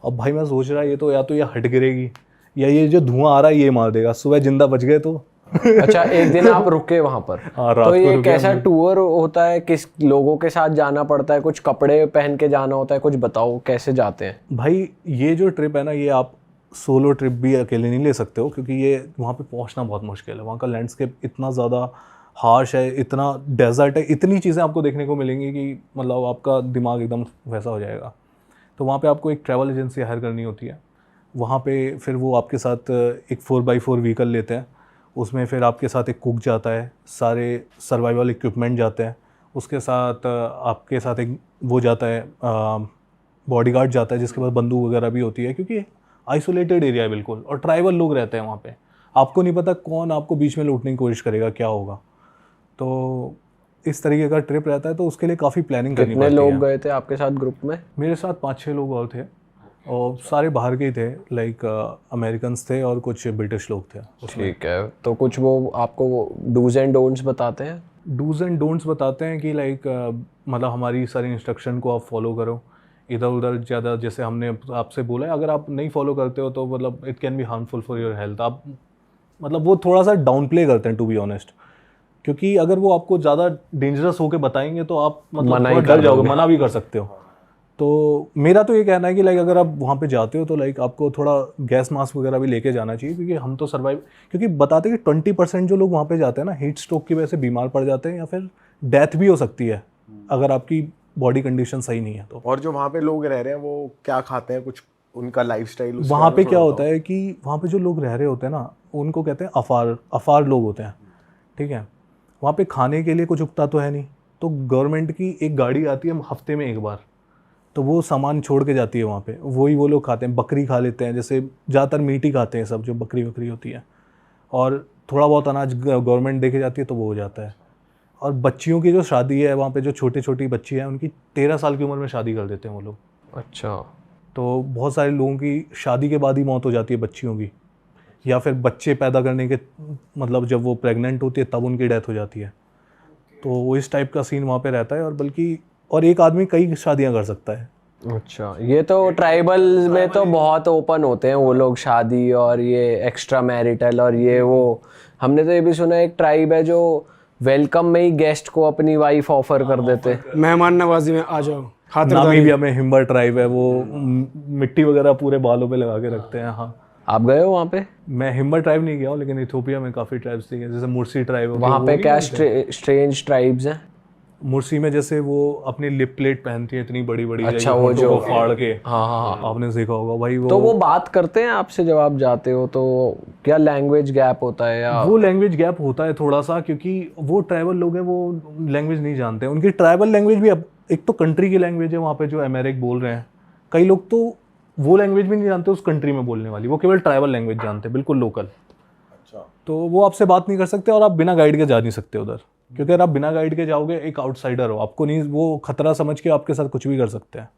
अब भाई मैं सोच रहा ये तो या तो ये हट गिरेगी या ये जो धुआं आ रहा है ये मार देगा, सुबह जिंदा बच गए तो। अच्छा, एक दिन आप रुके वहां पर। हाँ, रात तो को ये रुके कैसा हम। टूर होता है, किस लोगों के साथ जाना पड़ता है, कुछ कपड़े पहन के जाना होता है, कुछ बताओ कैसे जाते हैं। भाई ये जो ट्रिप है ना, ये आप सोलो ट्रिप भी अकेले नहीं ले सकते हो, क्योंकि ये वहाँ पे पहुँचना बहुत मुश्किल है। वहाँ का लैंडस्केप इतना ज़्यादा हार्श है, इतना डेजर्ट है, इतनी चीज़ें आपको देखने को मिलेंगी कि मतलब आपका दिमाग एकदम वैसा हो जाएगा। तो वहाँ पे आपको एक ट्रैवल एजेंसी हायर करनी होती है। वहाँ पे फिर वो आपके साथ एक 4x4 व्हीकल लेते हैं, उसमें फिर आपके साथ एक कुक जाता है, सारे सर्वाइवल इक्विपमेंट जाते हैं, उसके साथ आपके साथ एक वो जाता है बॉडीगार्ड जाता है जिसके पास बंदूक वगैरह भी होती है, क्योंकि आइसोलेटेड एरिया है बिल्कुल और ट्राइबल लोग रहते हैं वहाँ पे। आपको नहीं पता कौन आपको बीच में लूटने की कोशिश करेगा, क्या होगा। तो इस तरीके का ट्रिप रहता है, तो उसके लिए काफ़ी प्लानिंग करनी कितने पड़ती है। लोग गए थे आपके साथ ग्रुप में? मेरे साथ 5-6 लोग और थे और सारे बाहर के ही थे, लाइक अमेरिकन्स थे और कुछ ब्रिटिश लोग थे। ठीक है, तो कुछ वो आपको डूज एंड डोंट्स बताते हैं? डूज एंड डोंट्स बताते हैं कि लाइक मतलब हमारी सारी इंस्ट्रक्शन को आप फॉलो करो, इधर उधर ज़्यादा, जैसे हमने आपसे बोला है, अगर आप नहीं फॉलो करते हो तो मतलब it can be harmful for your health. आप मतलब वो थोड़ा सा डाउन प्ले करते हैं टू बी ऑनेस्ट, क्योंकि अगर वो आपको ज़्यादा डेंजरस होकर बताएंगे तो आप मतलब मना ही थोड़ा कर डर जाओगे, दोगे। मना भी कर सकते हो। तो मेरा तो ये कहना है कि लाइक अगर आप वहाँ पे जाते हो तो लाइक आपको थोड़ा गैस मास्क वगैरह भी लेके जाना चाहिए, क्योंकि हम तो सर्वाइव, क्योंकि बताते हैं कि 20% जो लोग वहाँ पे जाते हैं ना, हीट स्ट्रोक की वजह से बीमार पड़ जाते हैं या फिर डेथ भी हो सकती है अगर आपकी बॉडी कंडीशन सही नहीं है तो। और जो वहाँ पे लोग रह रहे हैं वो क्या खाते हैं, कुछ उनका लाइफस्टाइल वहाँ पे क्या होता है कि वहाँ पे जो लोग रह रहे होते हैं ना, उनको कहते हैं अफार लोग होते हैं, ठीक है। वहाँ पे खाने के लिए कुछ उगता तो है नहीं, तो गवर्नमेंट की एक गाड़ी आती है हफ्ते में एक बार, तो वो सामान छोड़ के जाती है वहाँ पे, वही वो लोग खाते हैं। बकरी खा लेते हैं, जैसे ज़्यादातर मीट ही खाते हैं सब, जो बकरी होती है, और थोड़ा बहुत अनाज गवर्नमेंट दे के जाती है तो वो हो जाता है। और बच्चियों की जो शादी है वहाँ पे, जो छोटी बच्ची है उनकी 13 साल की उम्र में शादी कर देते हैं वो लोग। अच्छा, तो बहुत सारे लोगों की शादी के बाद ही मौत हो जाती है बच्चियों की, या फिर बच्चे पैदा करने के मतलब जब वो प्रेग्नेंट होती है तब उनकी डेथ हो जाती है। तो वो इस टाइप का सीन वहाँ पे रहता है, और बल्कि और एक आदमी कई शादियाँ कर सकता है। अच्छा, ये तो ट्राइबल में तो बहुत ओपन होते हैं वो लोग, शादी और ये एक्स्ट्रा मैरिटल और ये वो। हमने तो ये भी सुना है एक ट्राइब है जो वेलकम में ही गेस्ट को अपनी वाइफ ऑफर कर देते। मेहमान नवाजी में आ जाओ, खातिरदारी। नामीबिया में हिम्बर ट्राइब है, वो मिट्टी वगैरह पूरे बालों पे लगा के रखते हैं। हाँ, आप गए हो वहाँ पे? मैं हिम्बर ट्राइब नहीं गया हूँ, लेकिन इथियोपिया में काफ़ी ट्राइब्स दिखे, जैसे मुर्सी ट्राइब। वहाँ पे क्या स्ट्रेंज ट्राइब्स हैं? मुर्सी में जैसे वो अपनी लिप प्लेट पहनती है इतनी बड़ी बड़ी, अच्छा, वो जो फाड़ के, हाँ हाँ, आपने देखा होगा भाई। तो वो बात करते हैं आपसे जब आप जाते हो, तो क्या लैंग्वेज गैप होता है या? वो लैंग्वेज गैप होता है थोड़ा सा, क्योंकि वो ट्राइबल लोग हैं, वो लैंग्वेज नहीं जानते हैं। उनकी ट्राइबल लैंग्वेज भी अब एक तो कंट्री की लैंग्वेज है वहाँ पे जो अमेरिक बोल रहे हैं, कई लोग तो वो लैंग्वेज भी नहीं जानते उस कंट्री में बोलने वाली, वो केवल ट्राइबल लैंग्वेज जानते हैं, बिल्कुल लोकल। तो वो आपसे बात नहीं कर सकते और आप बिना गाइड के जा नहीं सकते उधर, क्योंकि अगर आप बिना गाइड के जाओगे, एक आउटसाइडर हो, आपको नहीं, वो खतरा समझ के आपके साथ कुछ भी कर सकते हैं।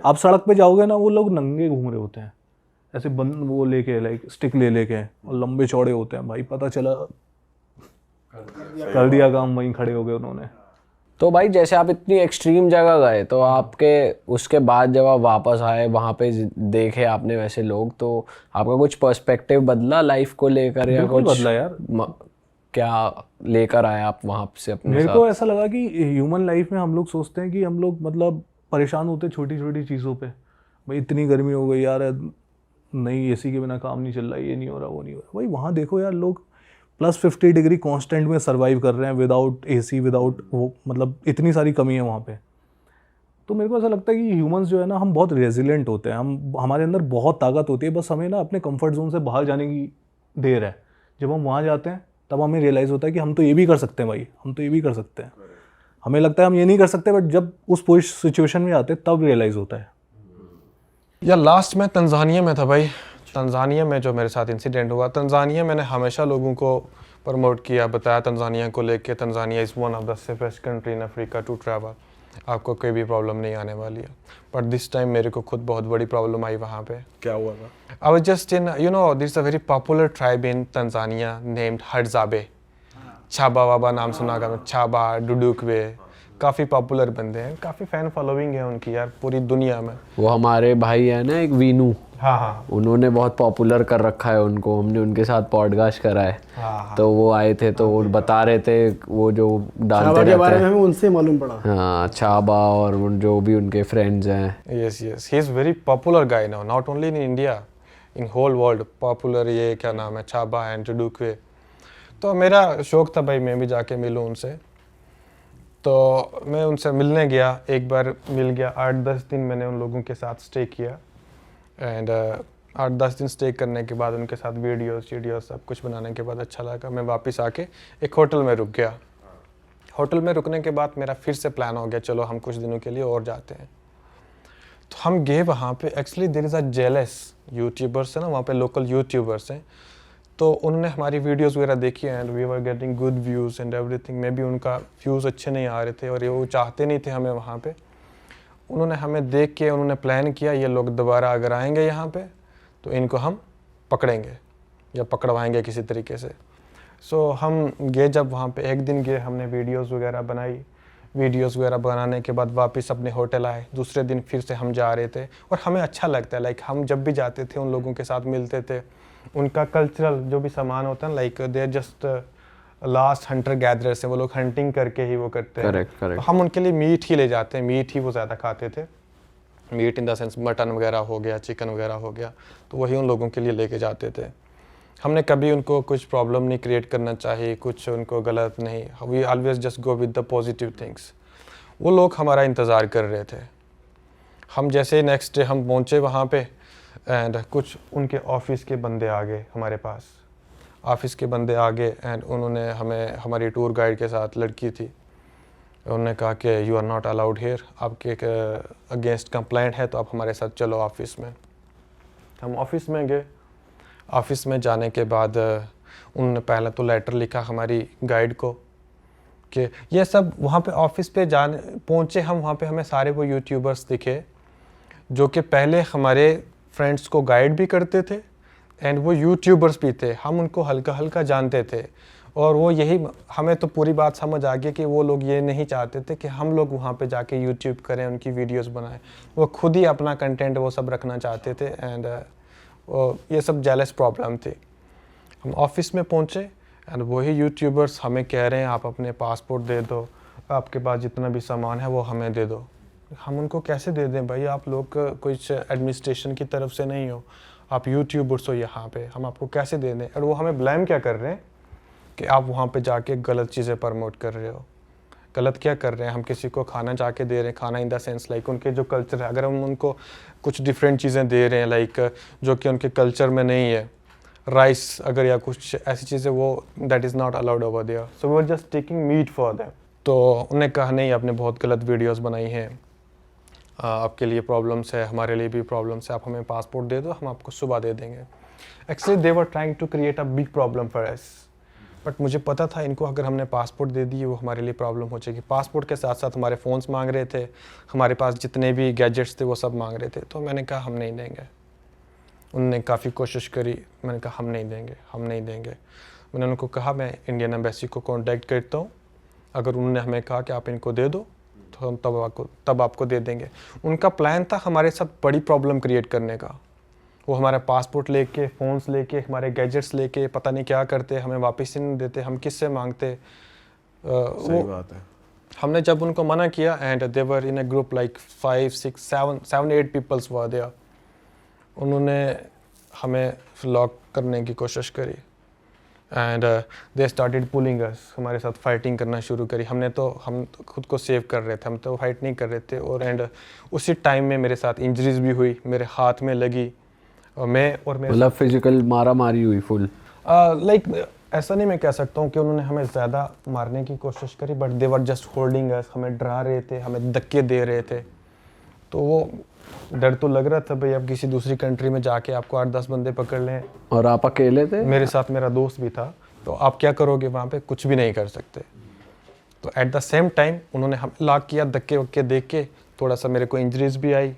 आप सड़क पे जाओगे ना, वो लोग नंगे घूम रहे होते हैं ऐसे वो लेके, लाइक स्टिक लेके, और लंबे चौड़े होते हैं भाई, पता चला कर दिया काम, वहीं खड़े हो गए उन्होंने। तो भाई जैसे आप इतनी एक्सट्रीम जगह गए, तो आपके उसके बाद जब आप वापस आए वहाँ पे देखे आपने वैसे लोग, तो आपका कुछ पर्सपेक्टिव बदला लाइफ को लेकर या कुछ बदला यार। क्या लेकर आए आप वहाँ से अपने मेरे साथ? को ऐसा लगा कि ह्यूमन लाइफ में हम लोग सोचते हैं कि हम लोग मतलब परेशान होते छोटी छोटी चीज़ों पे, भाई इतनी गर्मी हो गई यार, नहीं एसी के बिना काम नहीं चल रहा, ये नहीं हो रहा, वो नहीं हो रहा। भाई वहाँ देखो यार, लोग +50 डिग्री कांस्टेंट में सर्वाइव कर रहे हैं, विदाउट एसी, विदाउट वो, मतलब इतनी सारी कमी है वहाँ पे। तो मेरे को ऐसा लगता है कि ह्यूमंस जो है ना, हम बहुत रेजिलेंट होते हैं, हमारे अंदर बहुत ताकत होती है, बस हमें ना अपने कंफर्ट जोन से बाहर जाने की देर है। जब हम वहाँ जाते हैं तब हमें रियलाइज़ होता है कि हम तो ये भी कर सकते हैं भाई, हम तो ये भी कर सकते हैं। हमें लगता है हम ये नहीं कर सकते, बट जब उस सिचुएशन में आते हैं तब रियलाइज़ होता है। या लास्ट में तंजानिया में था भाई। तंजानिया में जो मेरे साथ इंसिडेंट हुआ, तंजानिया मैंने हमेशा लोगों को प्रमोट किया, बताया तंजानिया को लेके, Tanzania is one of the safest country in Africa to travel, आपको कोई भी प्रॉब्लम नहीं आने वाली है। बट दिस टाइम मेरे को खुद बहुत बड़ी प्रॉब्लम आई वहाँ पे। क्या हुआ था? I was just in, you know, this a very popular tribe in Tanzania named Hadzabe. छाबा वाबा नाम सुना होगा, छाबा, डुडुकवे, काफ़ी पॉपुलर बंदे हैं, काफ़ी फ़ैन फॉलोइंग है उनकी यार पूरी दुनिया में। वो हमारे भाई है ना एक वीनू, हाँ हाँ उन्होंने बहुत पॉपुलर कर रखा है उनको, हमने उनके साथ पॉडकास्ट करा है। हाँ तो वो आए थे तो वो बता रहे थे वो जो डालते छाबा के बारे रहते में हैं। हमें उनसे मालूम पड़ा। हाँ छाबा और जो भी उनके फ्रेंड्स हैं। Yes yes, he is very popular guy now, not only in India, in whole world popular. ये क्या नाम है, छाबा एंड डुडुकवे। तो मेरा शौक था भाई मैं भी जाके मिलूँ उनसे, तो मैं उनसे मिलने गया, एक बार मिल गया। 8-10 दिन मैंने उन लोगों के साथ स्टे किया एंड 8-10 दिन स्टे करने के बाद उनके साथ वीडियोस सब कुछ बनाने के बाद अच्छा लगा। मैं वापस आके एक होटल में रुक गया। होटल में रुकने के बाद मेरा फिर से प्लान हो गया, चलो हम कुछ दिनों के लिए और जाते हैं। तो हम गए वहाँ पे। Actually there is a jealous youtubers है ना वहाँ पे, लोकल यूट्यूबर्स हैं, तो उन्होंने हमारी वीडियोस वगैरह देखी and we were getting good views and everything. May be उनका व्यूज़ अच्छे नहीं आ रहे थे और ये वो चाहते नहीं थे हमें वहाँ पे। उन्होंने हमें देख के उन्होंने प्लान किया, ये लोग दोबारा अगर आएंगे यहाँ पे तो इनको हम पकड़ेंगे या पकड़वाएंगे किसी तरीके से। सो हम गए, जब वहाँ पे एक दिन गए, हमने वीडियोस वगैरह बनाई। वीडियोस वगैरह बनाने के बाद वापस अपने होटल आए। दूसरे दिन फिर से हम जा रहे थे और हमें अच्छा लगता है, लाइक हम जब भी जाते थे उन लोगों के साथ मिलते थे। उनका कल्चरल जो भी सामान होता है, like they are just last hunter gatherers हैं, वो लोग हंटिंग करके ही वो करते हैं। करेक्ट तो हम उनके लिए मीट ही ले जाते हैं, मीट ही वो ज़्यादा खाते थे। Meat in the sense mutton वगैरह हो गया, चिकन वगैरह हो गया, तो वही उन लोगों के लिए लेके जाते थे। हमने कभी उनको कुछ प्रॉब्लम नहीं क्रिएट करना चाहिए, कुछ उनको गलत नहीं। We always just go with the positive things. वो लोग हमारा इंतज़ार कर रहे थे। हम जैसे नेक्स्ट डे हम पहुँचे वहाँ पे एंड कुछ उनके ऑफिस के बंदे आ गए हमारे पास। ऑफिस के बंदे आ गए एंड उन्होंने हमें, हमारी टूर गाइड के साथ लड़की थी, उन्होंने कहा कि you are not allowed here, आपके अगेंस्ट कंप्लेंट है तो आप हमारे साथ चलो ऑफिस में। हम ऑफिस में गए। ऑफिस में जाने के बाद उन्होंने पहले तो लेटर लिखा हमारी गाइड को कि ये सब वहाँ पे ऑफिस पे जाने पहुँचे हम, वहाँ पे हमें सारे वो यूट्यूबर्स दिखे जो कि पहले हमारे फ्रेंड्स को गाइड भी करते थे एंड वो यूट्यूबर्स भी थे। हम उनको हल्का हल्का जानते थे और वो यही, हमें तो पूरी बात समझ आ गई कि वो लोग ये नहीं चाहते थे कि हम लोग वहाँ पे जाके यूट्यूब करें, उनकी वीडियोस बनाएं। वो खुद ही अपना कंटेंट वो सब रखना चाहते थे एंड ये सब जेलस प्रॉब्लम थी। हम ऑफिस में पहुँचे एंड वही यूट्यूबर्स हमें कह रहे हैं आप अपने पासपोर्ट दे दो, आपके पास जितना भी सामान है वो हमें दे दो। हम उनको कैसे दे दें भाई, आप लोग कुछ एडमिनिस्ट्रेशन की तरफ से नहीं हो, आप यूट्यूबर्स हो यहाँ पे, हम आपको कैसे दे दें। और वो हमें ब्लेम क्या कर रहे हैं कि आप वहाँ पे जाके गलत चीज़ें प्रमोट कर रहे हो। गलत क्या कर रहे हैं, हम किसी को खाना जाके दे रहे हैं, खाना इन द सेंस लाइक उनके जो कल्चर है, अगर हम उनको कुछ डिफरेंट चीज़ें दे रहे हैं लाइक जो कि उनके कल्चर में नहीं है, राइस अगर या कुछ ऐसी चीज़ें, वो that is not allowed over there, so we are just taking meat for them. तो उन्हें कहा नहीं, आपने बहुत गलत वीडियोज़ बनाई हैं, आपके लिए प्रॉब्लम्स है, हमारे लिए भी प्रॉब्लम्स है, आप हमें पासपोर्ट दे दो, हम आपको सुबह दे देंगे। Actually they were trying to create a big problem for us, but मुझे पता था इनको अगर हमने पासपोर्ट दे दिए वो हमारे लिए प्रॉब्लम हो जाएगी। पासपोर्ट के साथ साथ हमारे फ़ोन्स मांग रहे थे, हमारे पास जितने भी गैजेट्स थे वो सब मांग रहे थे। तो मैंने कहा हम नहीं देंगे। उनने काफ़ी कोशिश करी, मैंने कहा हम नहीं देंगे, हम नहीं देंगे। मैंने उनको कहा मैं इंडियन एम्बेसी को कॉन्टैक्ट करता हूँ, अगर उन्होंने हमें कहा कि आप इनको दे दो तो हम तब आपको दे देंगे। उनका प्लान था हमारे साथ बड़ी प्रॉब्लम क्रिएट करने का। वो हमारा पासपोर्ट लेके, फ़ोन्स लेके, हमारे गैजेट्स लेके पता नहीं क्या करते, हमें वापस ही नहीं देते, हम किससे मांगते। सही बात है। हमने जब उनको मना किया and they were in a group like 5, 6, 7, 8 peoples were there, उन्होंने हमें लॉक करने की कोशिश करी and they started pulling us, हमारे साथ फाइटिंग करना शुरू करी। हम खुद को सेव कर रहे थे, हम तो फाइट नहीं कर रहे थे। और एंड उसी टाइम में मेरे साथ इंजरीज भी हुई, मेरे हाथ में लगी और मेरे मतलब फिजिकल मारा मारी हुई फुल। लाइक ऐसा नहीं मैं कह सकता हूँ कि उन्होंने हमें ज़्यादा मारने की कोशिश करी, but they were just holding us, हमें डरा रहे थे, हमें धक्के दे रहे थे। तो वो डर तो लग रहा था भाई, अब किसी दूसरी कंट्री में जाके आपको 8-10 बंदे पकड़ लें और आप अकेले थे? मेरे साथ मेरा दोस्त भी था, तो आप क्या करोगे वहाँ पे, कुछ भी नहीं कर सकते। तो एट द सेम टाइम उन्होंने हम लॉक किया, धक्के वक्के देख के थोड़ा सा मेरे को इंजरीज भी आई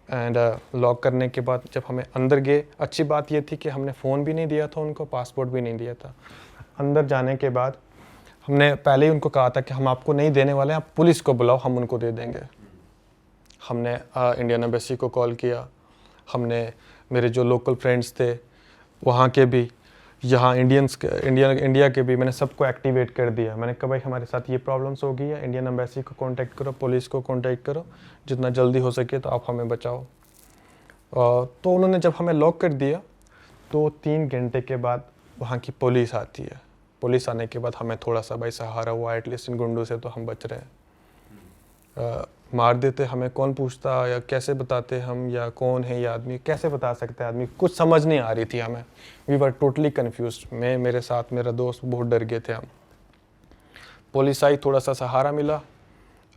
एंड लॉक करने के बाद जब हमें अंदर गए, अच्छी बात ये थी कि हमने फ़ोन भी नहीं दिया था उनको, पासपोर्ट भी नहीं दिया था। अंदर जाने के बाद हमने पहले ही उनको कहा था कि हम आपको नहीं देने वाले हैं, आप पुलिस को बुलाओ, हम उनको दे देंगे। हमने इंडियन एम्बेसी को कॉल किया, हमने मेरे जो लोकल फ्रेंड्स थे वहाँ के भी, यहाँ इंडिया के भी, मैंने सबको एक्टिवेट कर दिया। मैंने कहा भाई हमारे साथ ये प्रॉब्लम्स हो गई है, इंडियन एम्बेसी को कांटेक्ट करो, पुलिस को कांटेक्ट करो, जितना जल्दी हो सके तो आप हमें बचाओ। तो उन्होंने जब हमें लॉक कर दिया तो 3 घंटे के बाद वहाँ की पुलिस आती है। पुलिस आने के बाद हमें थोड़ा सा भाई सहारा हुआ, एटलीस्ट इन गुंडों से तो हम बच रहे हैं। मार देते हमें कौन पूछता, या कैसे बताते हम, या कौन है ये आदमी, कैसे बता सकते हैं आदमी, कुछ समझ नहीं आ रही थी हमें। We were totally confuse. मैं, मेरे साथ मेरा दोस्त बहुत डर गए थे हम। पुलिस आई, थोड़ा सा सहारा मिला,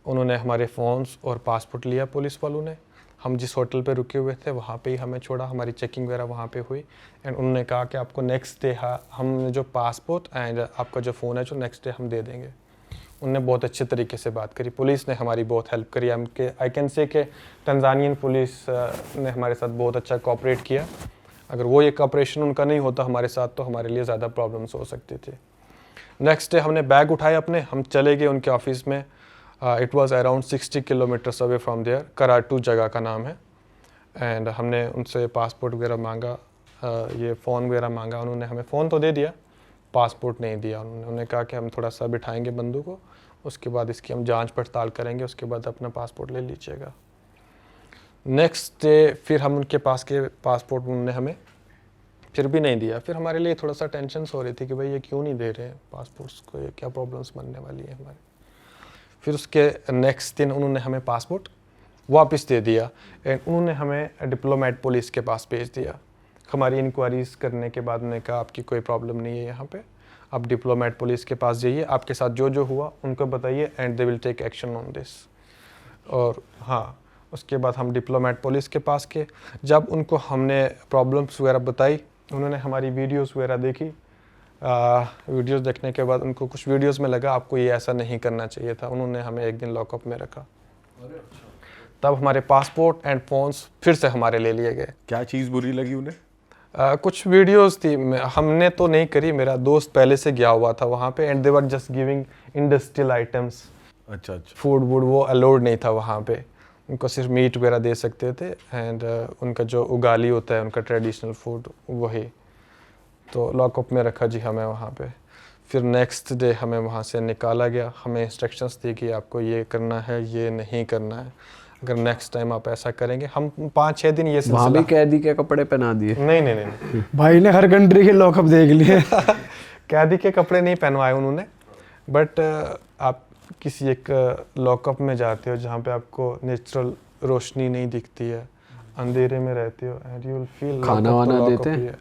उन्होंने हमारे फ़ोन्स और पासपोर्ट लिया पुलिस वालों ने। हम जिस होटल पे रुके हुए थे वहाँ पे ही हमें छोड़ा, हमारी चेकिंग वगैरह वहाँ पे हुई। एंड उन्होंने कहा कि आपको नेक्स्ट डे हमने जो पासपोर्ट एंड आपका जो फ़ोन है जो नेक्स्ट डे हम दे देंगे। उनने बहुत अच्छे तरीके से बात करी, पुलिस ने हमारी बहुत हेल्प करी। आई कैन से कि तंजानियन पुलिस ने हमारे साथ बहुत अच्छा कोऑपरेट किया। अगर वो ये कोऑपरेशन उनका नहीं होता हमारे साथ तो हमारे लिए ज़्यादा प्रॉब्लम्स हो सकती थी। नेक्स्ट डे हमने बैग उठाए अपने, हम चले गए उनके ऑफिस में। It was around 60 kilometres away from there, Karatu जगह का नाम है। एंड हमने उनसे पासपोर्ट वगैरह मांगा, ये फ़ोन वगैरह मांगा। उन्होंने हमें फ़ोन तो दे दिया, पासपोर्ट नहीं दिया। उन्होंने कहा कि हम थोड़ा सा बिठाएंगे बंदूक को, उसके बाद इसकी हम जांच पड़ताल करेंगे, उसके बाद अपना पासपोर्ट ले लीजिएगा। नेक्स्ट डे फिर हम उनके पास के पासपोर्ट उन्होंने हमें फिर भी नहीं दिया। फिर हमारे लिए थोड़ा सा टेंशन हो रही थी कि भाई ये क्यों नहीं दे रहे हैं पासपोर्ट्स को, ये क्या प्रॉब्लम्स बनने वाली है हमारी। फिर उसके नेक्स्ट दिन उन्होंने हमें पासपोर्ट वापस दे दिया एंड उन्होंने हमें डिप्लोमेट पुलिस के पास भेज दिया। हमारी इंक्वायरीज करने के बाद उन्होंने कहा आपकी कोई प्रॉब्लम नहीं है यहाँ पे, आप डिप्लोमेट पुलिस के पास जाइए, आपके साथ जो जो हुआ उनको बताइए and they will take action on this. और हाँ, उसके बाद हम डिप्लोमेट पुलिस के पास के, जब उनको हमने प्रॉब्लम्स वगैरह बताई, उन्होंने हमारी वीडियोस वगैरह देखी। वीडियोस देखने के बाद उनको कुछ वीडियोस में लगा आपको ये ऐसा नहीं करना चाहिए था, उन्होंने हमें एक दिन लॉकअप में रखा। तब हमारे पासपोर्ट एंड फोन्स फिर से हमारे ले लिए गए। क्या चीज़ बुरी लगी उन्हें? कुछ वीडियोस थी, हमने तो नहीं करी, मेरा दोस्त पहले से गया हुआ था वहाँ पे and they were just giving industrial items. अच्छा अच्छा। फूड वूड वो अलाउड नहीं था वहाँ पे, उनको सिर्फ मीट वगैरह दे सकते थे एंड उनका जो उगाली होता है उनका ट्रेडिशनल फूड वही। तो लॉकअप में रखा जी हमें वहाँ पे। फिर नेक्स्ट डे हमें वहाँ से निकाला गया, हमें इंस्ट्रक्शंस दी कि आपको ये करना है, ये नहीं करना है, अगर नेक्स्ट टाइम आप ऐसा करेंगे। हम 5-6 दिन ये वहाँ भी कैदी के कपड़े पहना दिए? नहीं। भाई ने हर कंट्री के लॉकअप देख लिए। कैदी के कपड़े नहीं पहनवाए उन्होंने, बट आप किसी एक लॉकअप में जाते हो जहाँ पे आपको नेचुरल रोशनी नहीं दिखती है, अंधेरे में रहते हो एंड यू विल फील खाना वाना देते हैं?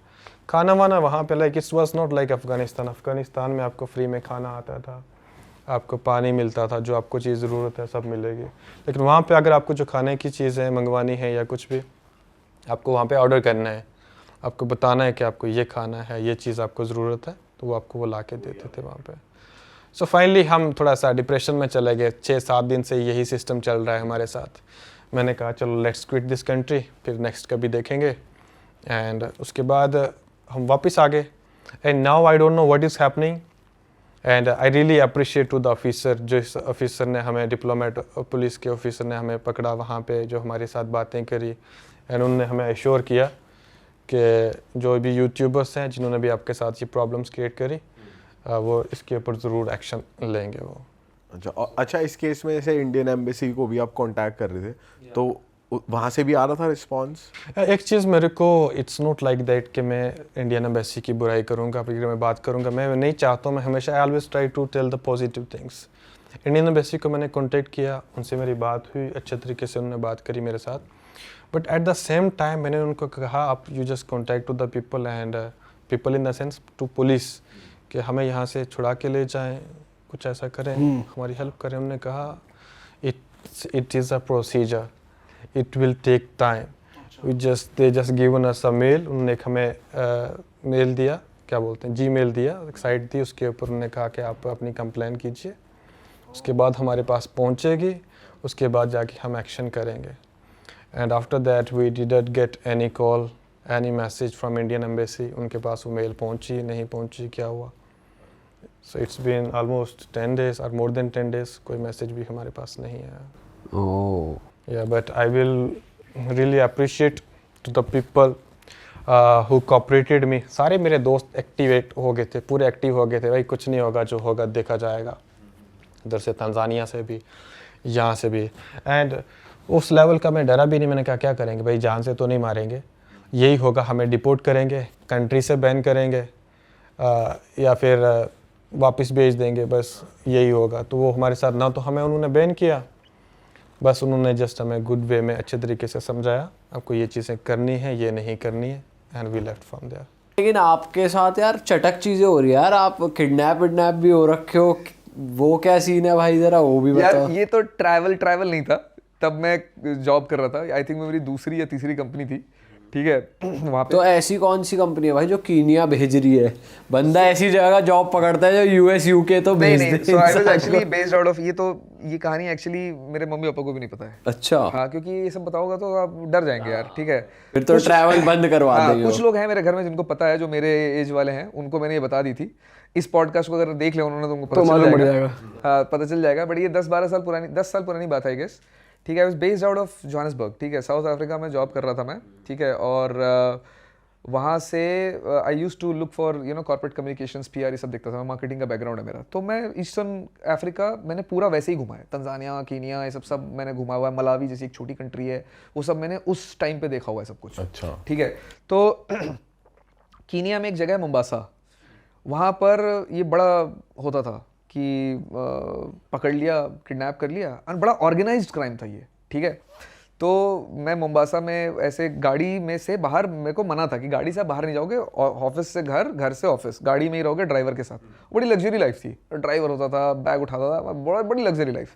खाना वाना वहाँ पे like it's was not like Afghanistan में आपको फ्री में खाना आता था, आपको पानी मिलता था, जो आपको चीज़ ज़रूरत है सब मिलेगी। लेकिन वहाँ पे अगर आपको जो खाने की चीज़ें मंगवानी है या कुछ भी, आपको वहाँ पे ऑर्डर करना है, आपको बताना है कि आपको ये खाना है, ये चीज़ आपको ज़रूरत है, तो वो आपको वो ला के देते थे वहाँ पे। सो फाइनली हम थोड़ा सा डिप्रेशन में चले गए। 6-7 दिन से यही सिस्टम चल रहा है हमारे साथ। मैंने कहा चलो लेट्स क्विट दिस कंट्री, फिर नेक्स्ट कभी देखेंगे। एंड उसके बाद हम वापस आ गए and now I don't know what is happening and I really appreciate to the officer, जो इस ऑफिसर ने हमें, डिप्लोमेट पुलिस के ऑफिसर ने हमें पकड़ा वहाँ पे, जो हमारे साथ बातें करी एंड उन्होंने हमें एश्योर किया कि जो भी यूट्यूबर्स हैं जिन्होंने भी आपके साथ ये प्रॉब्लम्स क्रिएट करी, वो इसके ऊपर ज़रूर एक्शन लेंगे वो। अच्छा, इस केस में जैसे इंडियन एम्बेसी को भी आप कांटेक्ट कर रहे थे, तो वहाँ से भी आ रहा था रिस्पांस? एक चीज़ मेरे को, इट्स नॉट लाइक दैट कि मैं इंडियन एम्बेसी की बुराई करूँगा, फिर मैं बात करूँगा, मैं नहीं चाहता हूँ। मैं हमेशा I always try to tell the positive things. Indian embassy को मैंने कॉन्टेक्ट किया, उनसे मेरी बात हुई, अच्छे तरीके से उन्होंने बात करी मेरे साथ, but at the same time मैंने उनको कहा आप you just contact to the people and people in the sense to police, कि हमें यहाँ से छुड़ा के ले जाएं, कुछ ऐसा करें, हमारी हेल्प करें। उन्होंने कहा it is a procedure, it will take time, they just given us a mail. उन्होंने एक हमें मेल दिया, क्या बोलते हैं, जीमेल दिया, एक साइट दी, उसके ऊपर उन्होंने कहा कि आप अपनी कंप्लेन कीजिए, उसके बाद हमारे पास पहुँचेगी, उसके बाद जाके हम एक्शन करेंगे। And after that we didn't get any call, any message from Indian embassy. उनके पास वो मेल पहुँची नहीं पहुँची, क्या हुआ so it's been almost 10 days और मोर देन 10 days कोई मैसेज भी हमारे पास नहीं आया। Oh yeah but I will really appreciate to the people who cooperated me. सारे मेरे दोस्त एक्टिवेट हो गए थे, पूरे एक्टिव हो गए थे, भाई कुछ नहीं होगा, जो होगा देखा जाएगा। इधर से तंजानिया से भी, यहाँ से भी, एंड उस लेवल का मैं डरा भी नहीं। मैंने कहा क्या करेंगे भाई, जान से तो नहीं मारेंगे, यही होगा, हमें डिपोर्ट करेंगे, कंट्री से बैन करेंगे या फिर वापस भेज देंगे, बस यही होगा। तो वो हमारे साथ ना तो हमें उन्होंने बैन किया, बस उन्होंने जस्ट हमें गुड वे में अच्छे तरीके से समझाया आपको ये चीज़ें करनी है, ये नहीं करनी है, and we left from there. लेकिन आपके साथ यार चटक चीजें हो रही है यार, आप किडनैप भी हो रखे हो, वो क्या सीन है भाई, जरा वो भी बताओ। यार ये तो ट्रैवल नहीं था, तब मैं जॉब कर रहा था, आई थिंक मेरी दूसरी या तीसरी कंपनी थी, ठीक है। वहाँ पे तो ऐसी कौन सी कंपनी है भाई जो कीनिया भेज रही है? बंदा ऐसी जगह जॉब पकड़ता है जो यूएस यूके तो भेज दे। So I was actually based out of, ये कहानी एक्चुअली मेरे मम्मी पापा को भी नहीं पता है। अच्छा हाँ, क्योंकि ये सब बताओगा तो आप डर जाएंगे यार, ठीक है। फिर तो ट्रैवल बंद करवा देंगे। कुछ लोग हैं मेरे घर में जिनको पता है, जो मेरे एज वाले हैं, उनको मैंने ये बता दी थी। इस पॉडकास्ट को अगर देख लिया उन्होंने तो उनको पता चल जाएगा। हाँ, पता चल जाएगा। बट ये 10-12 साल पुरानी, 10 साल पुरानी बात है, आई गेस, ठीक है। I was based out of Johannesburg, ठीक है, साउथ अफ्रीका में जॉब कर रहा था मैं, ठीक है। और वहाँ से I used to look for corporate communications, PR, ये सब देखता था। मार्केटिंग का बैकग्राउंड है मेरा, तो मैं ईस्टर्न अफ्रीका मैंने पूरा वैसे ही घुमा है। तंजानिया, कीनिया, ये सब मैंने घुमा हुआ है। मलावी जैसी एक छोटी कंट्री है, वो सब मैंने उस टाइम पे देखा हुआ है सब कुछ। अच्छा, ठीक है। तो कीनिया में एक जगह है मोम्बासा, वहाँ पर ये बड़ा होता था कि पकड़ लिया, किडनैप कर लिया, और बड़ा ऑर्गेनाइज्ड क्राइम था ये, ठीक है। तो मैं मोम्बासा में ऐसे गाड़ी में से बाहर, मेरे को मना था कि गाड़ी से बाहर नहीं जाओगे, ऑफिस से घर, घर से ऑफिस, गाड़ी में ही रहोगे ड्राइवर के साथ। बड़ी लग्जरी लाइफ थी, ड्राइवर होता था, बैग उठाता था, बड़ी लग्जरी लाइफ।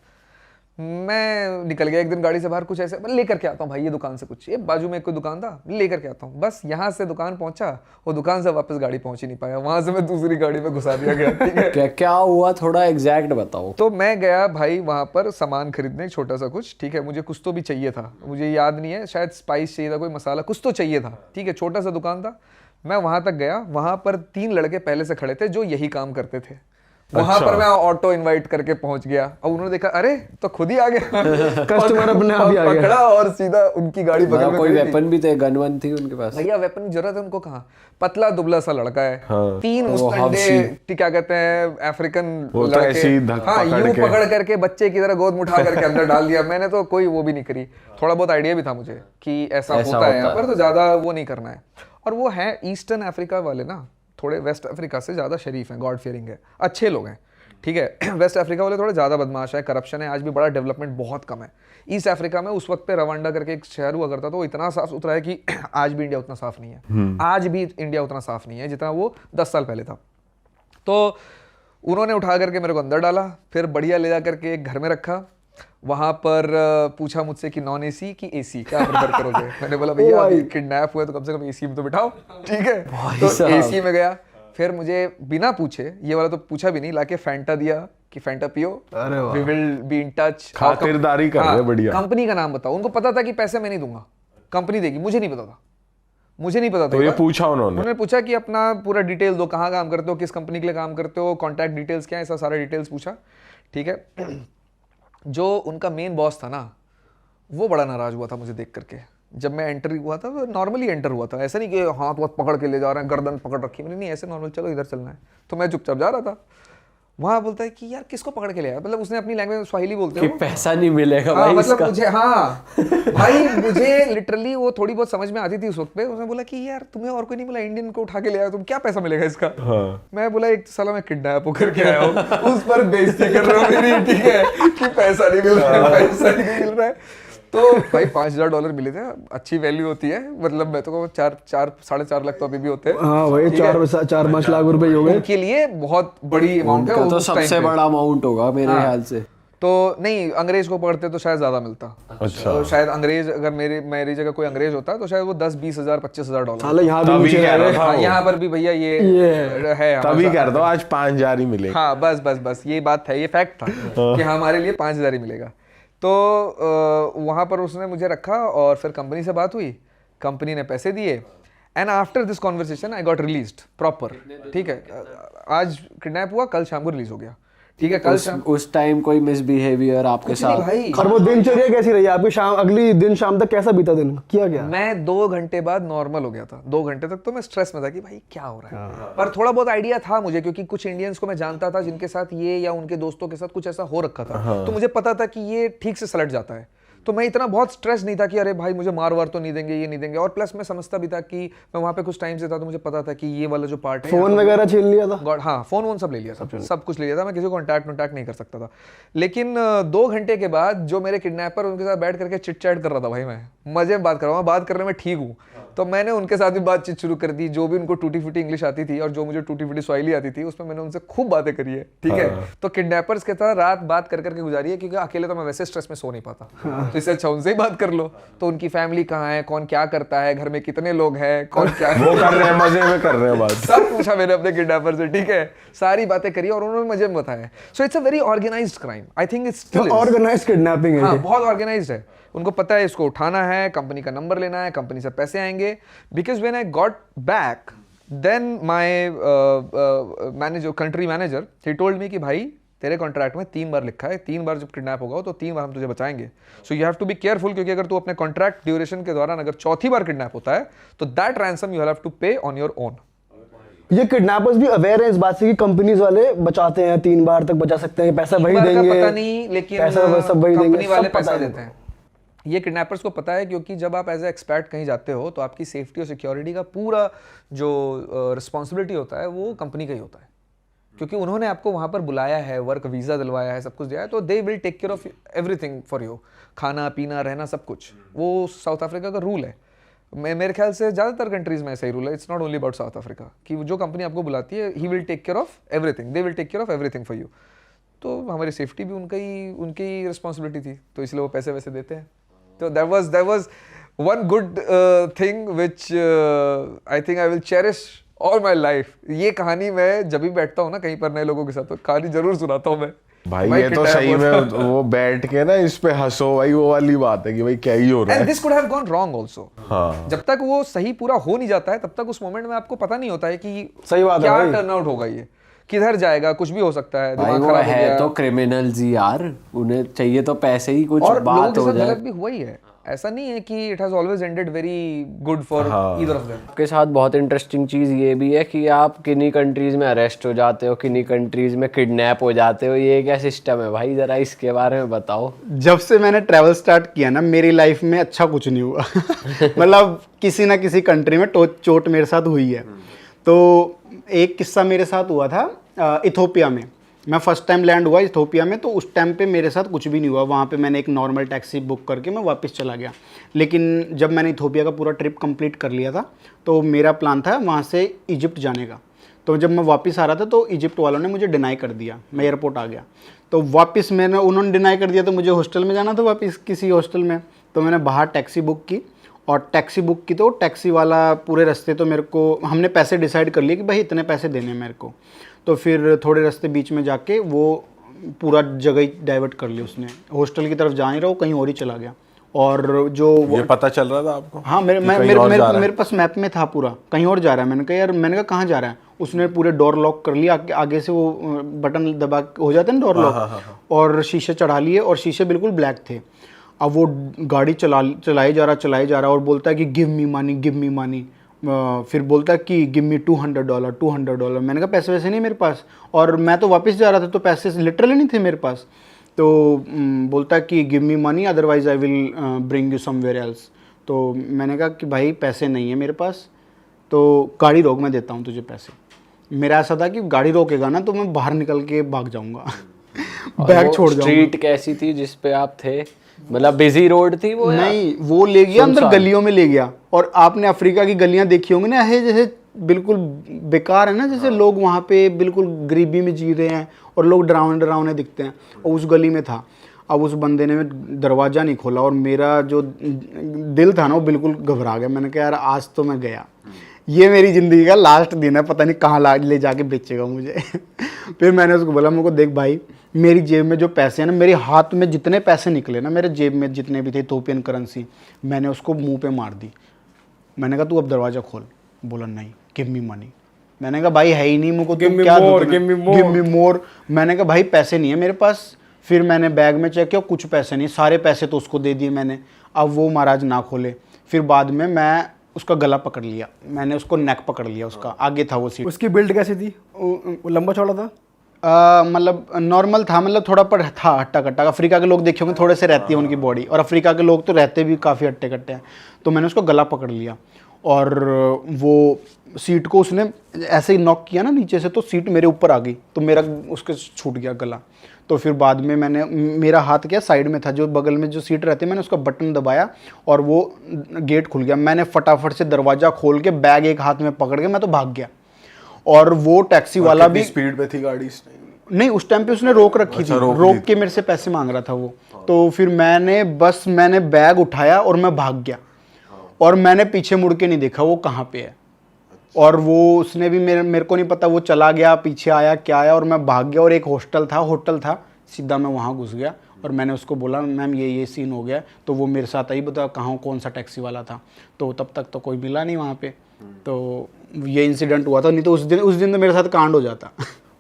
मैं निकल गया एक दिन गाड़ी से बाहर, कुछ ऐसे, मैं लेकर के आता हूँ भाई ये दुकान से कुछ, ये बाजू में कोई दुकान था, लेकर के आता हूँ। बस यहाँ से दुकान पहुंचा, वो दुकान से वापस गाड़ी पहुंच ही नहीं पाया, वहां से मैं दूसरी गाड़ी में घुसा दिया गया, ठीक है। क्या हुआ, थोड़ा एग्जैक्ट बताओ। तो मैं गया भाई वहां पर सामान खरीदने, छोटा सा कुछ, ठीक है। मुझे कुछ तो भी चाहिए था, मुझे याद नहीं है, शायद स्पाइस चाहिए था, कोई मसाला, कुछ तो चाहिए था, ठीक है। छोटा सा दुकान था, मैं वहां तक गया। वहां पर 3 लड़के पहले से खड़े थे जो यही काम करते थे। वहां पर मैं ऑटो इनवाइट करके पहुंच गया, और उन्होंने देखा, अरे तो खुद ही आ गया कस्टमर अपने आप ही आ गया, पकड़ा और सीधा उनकी गाड़ी बगल में। कोई वेपन भी थे, गन वन थी उनके पास? भैया वेपन की जरूरत है उनको कहाँ, पतला दुबला सा लड़का है, 3 मुस्टंडे, क्या कहते हैं, अफ्रीकन लड़के, हाँ, यूं पकड़ करके बच्चे की तरह गोद में उठा करके अंदर डाल दिया। मैंने तो कोई वो भी नहीं करी, थोड़ा बहुत आइडिया भी था मुझे कि ऐसा होता है यहाँ पर, तो ज्यादा वो नहीं करना है। और वो है ईस्टर्न अफ्रीका वाले ना, थोड़े वेस्ट अफ्रीका से ज्यादा शरीफ हैं, गॉड फियरिंग है, अच्छे लोग हैं, ठीक है। वेस्ट अफ्रीका वाले थोड़े ज़्यादा बदमाश है, करप्शन है, आज भी बड़ा डेवलपमेंट बहुत कम है। ईस्ट अफ्रीका में उस वक्त पे रवांडा करके एक शहर हुआ करता था, वो इतना साफ सुथरा है कि आज भी इंडिया उतना साफ नहीं है, आज भी इंडिया उतना साफ नहीं है जितना वो 10 साल पहले था। तो उन्होंने उठा करके मेरे को अंदर डाला, फिर बढ़िया ले जा करके एक घर में रखा। वहां पर पूछा मुझसे कि नॉन एसी कि एसी क्या प्रेफर करोगे। मैंने बोला भैया किडनैप हुआ तो कम से कम एसी में तो बिठाओ, ठीक है। तो एसी में गया, फिर मुझे बिना पूछे, ये वाला तो पूछा भी नहीं, लाके फैंटा दिया कि फैंटा पियो, we will be in touch. खातिरदारी कर रहे हैं, बढ़िया। कंपनी का नाम बताओ, उनको पता था कि पैसे मैं नहीं दूंगा, कंपनी देगी, मुझे नहीं पता था, मुझे नहीं पता था। तो ये पूछा उन्होंने पूछा कि अपना पूरा डिटेल दो, कहाँ काम करते हो, किस कंपनी के लिए काम करते हो, कॉन्टैक्ट डिटेल्स क्या है, ऐसा सारा डिटेल्स पूछा, ठीक है। जो उनका मेन बॉस था ना, वो बड़ा नाराज हुआ था मुझे देख करके। जब मैं एंटर हुआ था, नॉर्मली एंटर हुआ था, ऐसा नहीं कि हाथ वाथ पकड़ के ले जा रहे हैं, गर्दन पकड़ रखी, मैंने नहीं, ऐसे नॉर्मल, चलो इधर चलना है। तो मैं चुपचाप जा रहा था। वहां बोलता है कि यार किसको पकड़ के ले आया, मतलब उसने अपनी लैंग्वेज में स्वाहिली बोलते हैं, पैसा नहीं मिलेगा भाई, मतलब मुझे, हाँ भाई, मुझे लिटरली वो थोड़ी बहुत समझ में आती थी उस वक्त पे। उसने बोला कि यार तुम्हें और कोई नहीं मिला, इंडियन को उठा के ले आया, तुम क्या पैसा मिलेगा इसका। मैं बोला एक साला मैं किडनैप होकर के आया हूँ, उस पर बेइज्जती कर रहे हो मेरी, ठीक है, कि पैसा नहीं मिल रहा है, पैसा नहीं मिल रहा है। तो भाई $5000 मिले थे, अच्छी वैल्यू होती है, मतलब मैं तो 4-4.5 लाख तो अभी भी होते हैं। हाँ भाई, 4-5 लाख रुपए हो गए, उनके लिए बहुत बड़ी अमाउंट है, तो सबसे बड़ा अमाउंट होगा मेरे ख्याल से। तो नहीं, अंग्रेज को पकड़ते तो शायद ज्यादा मिलता। अच्छा। तो शायद अंग्रेज, अगर मेरी जगह कोई अंग्रेज होता तो शायद वो 10-20 हजार $25,000। यहाँ पर भी भैया ये है, तभी कह रहा हूँ आज 5,000 ही मिले। हाँ बस ये बात है, ये फैक्ट था कि हमारे लिए 5,000 ही मिलेगा। तो वहाँ पर उसने मुझे रखा, और फिर कंपनी से बात हुई, कंपनी ने पैसे दिए, and after this conversation I got released proper, ठीक है। आज किडनैप हुआ, कल शाम को रिलीज हो गया, ठीक है। कल शाम उस टाइम कोई मिसबिहेवियर आपके साथ? भाई, और वो दिनचर्या कैसी रही आपकी? शाम अगली दिन शाम तक कैसा बीता दिन, किया क्या? मैं 2 घंटे बाद नॉर्मल हो गया था। 2 घंटे तक तो मैं स्ट्रेस में था कि भाई क्या हो रहा है, पर थोड़ा बहुत आइडिया था मुझे, क्योंकि कुछ इंडियंस को मैं जानता था जिनके साथ ये या उनके दोस्तों के साथ कुछ ऐसा हो रखा था, तो मुझे पता था कि ये ठीक से सलट जाता है। तो मैं इतना बहुत स्ट्रेस नहीं था कि अरे भाई मुझे मार वार तो नहीं देंगे, ये नहीं देंगे। और प्लस मैं समझता भी था कि मैं वहाँ पे कुछ टाइम से था, तो मुझे पता था कि ये वाला जो पार्ट है, फोन वगैरह छीन लिया था? गॉड, हाँ, फोन वोन सब ले लिया, सब कुछ ले लिया था। मैं किसी को कॉन्टैक्ट नहीं कर सकता था। लेकिन 2 घंटे के बाद जो मेरे किडनैपर उनके साथ बैठ करके चिट चैट कर रहा था, भाई मैं मजे में बात कर रहा हूँ, बात करने में ठीक हूँ, तो मैंने उनके साथ भी बातचीत शुरू कर दी। जो भी उनको टूटी फूटी इंग्लिश आती थी और जो मुझे टूटी फूटी स्वाहिली आती थी, उसमें मैंने उनसे खूब बातें करी है, ठीक है। तो किडनैपर्स के साथ रात बात कर करके गुजारी है, क्योंकि अकेले तो मैं वैसे स्ट्रेस में सो नहीं पाता, तो इससे अच्छा उनसे ही बात कर लो। तो उनकी फैमिली कहाँ है, कौन क्या करता है, घर में कितने लोग हैं, कौन क्या वो कर रहे हैं, मजे में कर रहे हैं बात, सब पूछा मैंने अपने किडनैपर से, ठीक है। सारी बातें करी और उन्होंने मजे में बताया। So it's a very organised crime, I think it's still organised kidnapping है। हाँ, बहुत ऑर्गेनाइज्ड है। उनको पता है इसको उठाना है, कंपनी का नंबर लेना है, कंपनी से पैसे आएंगे। Because when I got back, then my manager, country manager, he told me कि भाई तेरे कॉन्ट्रैक्ट में 3 बार लिखा है, 3 बार जब किडनैप होगा तो 3 बार हम तुझे बचाएंगे। So you have to be careful, क्योंकि अगर तू अपने कॉन्ट्रैक्ट ड्यूरेशन के दौरान अगर 4थी बार किडनैप होता है तो that ransom you have to pay on your own. ये किडनैपर्स भी अवेयर है इस बात से कि कंपनीज वाले बचाते हैं, 3 बार तक बचा सकते हैं, पैसा वही देंगे, पता नहीं, लेकिन पैसा सब वही देंगे, कंपनी वाले सब पता पैसा है। देते हैं। ये किडनैपर्स को पता है, क्योंकि जब आप एज ए एक्सपर्ट कहीं जाते हो तो आपकी सेफ्टी और सिक्योरिटी का पूरा जो रिस्पॉन्सिबिलिटी होता है वो कंपनी का ही होता है, क्योंकि उन्होंने आपको वहाँ पर बुलाया है, वर्क वीज़ा दिलवाया है, सब कुछ दिया है, तो they will take care of everything for you, खाना पीना रहना सब कुछ। वो साउथ अफ्रीका का रूल है, मेरे ख्याल से ज़्यादातर कंट्रीज में ऐसा ही रूल है। It's not only about South Africa, कि जो कंपनी आपको बुलाती है, he will take care of everything, they will take care of everything for you. तो हमारी सेफ्टी भी उनकी रिस्पॉन्सिबिलिटी थी, तो इसलिए वो पैसे वैसे देते हैं। तो that was one good thing which I think I will cherish all my life. ये कहानी मैं जब भी बैठता हूँ ना कहीं पर नए लोगों के साथ, तो कहानी जरूर सुनाता हूँ मैं। भाई ये तो सही में वो बैठ के ना इस पे हंसो भाई, वो वाली बात है कि भाई क्या ही हो रहा है। And this could have gone wrong also. हाँ। जब तक वो सही पूरा हो नहीं जाता है, तब तक उस मोमेंट में आपको पता नहीं होता है कि सही बात है क्या भाई। टर्न आउट होगा, ये किधर जाएगा, कुछ भी हो सकता है, भाई दिमाग वो खराब हो है गया। तो क्रिमिनल्स ही यार, उन्हें चाहिए तो पैसे ही, कुछ और लोगों बात के हो साथ जाए। गलत भी हुआ ही है, ऐसा नहीं है कि it has always ended very good for either of them. आपके साथ बहुत इंटरेस्टिंग चीज़ ये भी है कि आप किन्हीं कंट्रीज में अरेस्ट हो जाते हो, किन्हीं कंट्रीज में किडनैप हो जाते हो, ये क्या सिस्टम है भाई, ज़रा इसके बारे में बताओ। जब से मैंने ट्रैवल स्टार्ट किया ना, मेरी लाइफ में अच्छा कुछ नहीं हुआ। मतलब किसी ना किसी कंट्री में चोट मेरे साथ हुई है। तो एक किस्सा मेरे साथ हुआ था इथोपिया में। मैं फर्स्ट टाइम लैंड हुआ इथोपिया में, तो उस टाइम पे मेरे साथ कुछ भी नहीं हुआ। वहाँ पे मैंने एक नॉर्मल टैक्सी बुक करके मैं वापस चला गया। लेकिन जब मैंने इथोपिया का पूरा ट्रिप कंप्लीट कर लिया था, तो मेरा प्लान था वहाँ से इजिप्ट जाने का। तो जब मैं वापस आ रहा था तो इजिप्ट वालों ने मुझे डिनाई कर दिया, मैं एयरपोर्ट आ गया। तो वापस उन्होंने डिनाई कर दिया, तो मुझे हॉस्टल में जाना था वापस, किसी हॉस्टल में। तो मैंने बाहर टैक्सी बुक की, और टैक्सी बुक की तो टैक्सी वाला पूरे रास्ते तो मेरे को, हमने पैसे डिसाइड कर लिए कि भाई इतने पैसे देने मेरे को। तो फिर थोड़े रास्ते बीच में जाके वो पूरा जगह ही डाइवर्ट कर लिया उसने, हॉस्टल की तरफ जा नहीं रहा, वो कहीं और ही चला गया। और जो ये पता चल रहा था आपको? हाँ, मेरे पास मैप में था पूरा, कहीं और जा रहा है। मैंने कहा यार, मैंने कहा कहाँ जा रहा है? उसने पूरे डोर लॉक कर लिया, आगे से वो बटन दबा हो जाते हैं ना डोर लॉक, और शीशे चढ़ा लिए, और शीशे बिल्कुल ब्लैक थे। अब वो गाड़ी चलाए जा रहा और बोलता है कि गिव मी मनी। फिर बोलता है कि गिव मी $200। मैंने कहा पैसे वैसे नहीं मेरे पास, और मैं तो वापस जा रहा था, तो पैसे लिटरली नहीं थे मेरे पास। तो बोलता है कि give me money otherwise I will bring you somewhere else. तो मैंने कहा कि भाई पैसे नहीं है मेरे पास, तो गाड़ी रोक, मैं देता हूँ तुझे पैसे। मेरा ऐसा था कि गाड़ी रोकेगा ना तो मैं बाहर निकल के भाग जाऊँगा, बैग छोड़ जाऊँगा। स्ट्रीट कैसी थी जिस पे आप थे, मतलब बिजी रोड थी वो? नहीं, वो ले गया अंदर गलियों में ले गया। और आपने अफ्रीका की गलियां देखी होंगी ना, है जैसे बिल्कुल बेकार है ना, जैसे लोग वहाँ पे बिल्कुल गरीबी में जी रहे हैं और लोग डरावने दिखते हैं, और उस गली में था। अब उस बंदे ने दरवाज़ा नहीं खोला, और मेरा जो दिल था ना वो बिल्कुल घबरा गया। मैंने कहा यार आज तो मैं गया, ये मेरी ज़िंदगी का लास्ट दिन है, पता नहीं कहाँ ले जाके बेचेगा मुझे। फिर मैंने उसको बोला, मेरे को देख भाई, मेरी जेब में जो पैसे हैं ना, मेरे हाथ में जितने पैसे निकले ना, मेरे जेब में जितने भी थे इथोपियन करेंसी, मैंने उसको मुंह पे मार दी। मैंने कहा तू अब दरवाज़ा खोल। बोला नहीं, गिव मी मनी। मैंने कहा भाई है ही नहीं मुझको, तुम क्या दोगे? गिव मी मोर। मैंने कहा भाई पैसे नहीं है मेरे पास। फिर मैंने बैग में चेक किया, कुछ पैसे नहीं, सारे पैसे तो उसको दे दिए मैंने। अब वो महाराज ना खोले। फिर बाद में मैं उसका गला पकड़ लिया, मैंने उसको नेक पकड़ लिया, उसका आगे था वो सीट। उसकी बिल्ड कैसी थी? वो लंबा चौड़ा था? मतलब नॉर्मल था, मतलब थोड़ा पर था हट्टा कट्टा। अफ्रीका के लोग देखे होंगे, थोड़े से रहती है उनकी बॉडी, और अफ्रीका के लोग तो रहते भी काफ़ी हट्टे कट्टे हैं। तो मैंने उसको गला पकड़ लिया और वो सीट को उसने ऐसे ही नॉक किया ना नीचे से, तो सीट मेरे ऊपर आ गई, तो मेरा उसके छूट गया गला। तो फिर बाद में मेरा हाथ क्या साइड में था, जो बगल में जो सीट रहती है, मैंने उसका बटन दबाया और वो गेट खुल गया। मैंने फटाफट से दरवाज़ा खोल के बैग एक हाथ में पकड़ के मैं तो भाग गया। और वो टैक्सी वाला भी स्पीड पे थी गाड़ी? नहीं, उस टाइम पे उसने रोक रखी थी, रोक के मेरे से पैसे मांग रहा था वो। तो फिर मैंने बैग उठाया और मैं भाग गया, और मैंने पीछे मुड़ के नहीं देखा वो कहाँ पे है। और वो उसने भी मेरे को नहीं पता, वो चला गया, पीछे आया क्या आया, और मैं भाग गया। और एक होटल था, सीधा मैं वहाँ घुस गया और मैंने उसको बोला मैम ये सीन हो गया। तो वो मेरे साथ आई, बता कहाँ कौन सा टैक्सी वाला था। तो तब तक तो कोई मिला नहीं वहाँ पे। तो ये इंसिडेंट हुआ था, नहीं तो उस दिन तो मेरे साथ कांड हो जाता।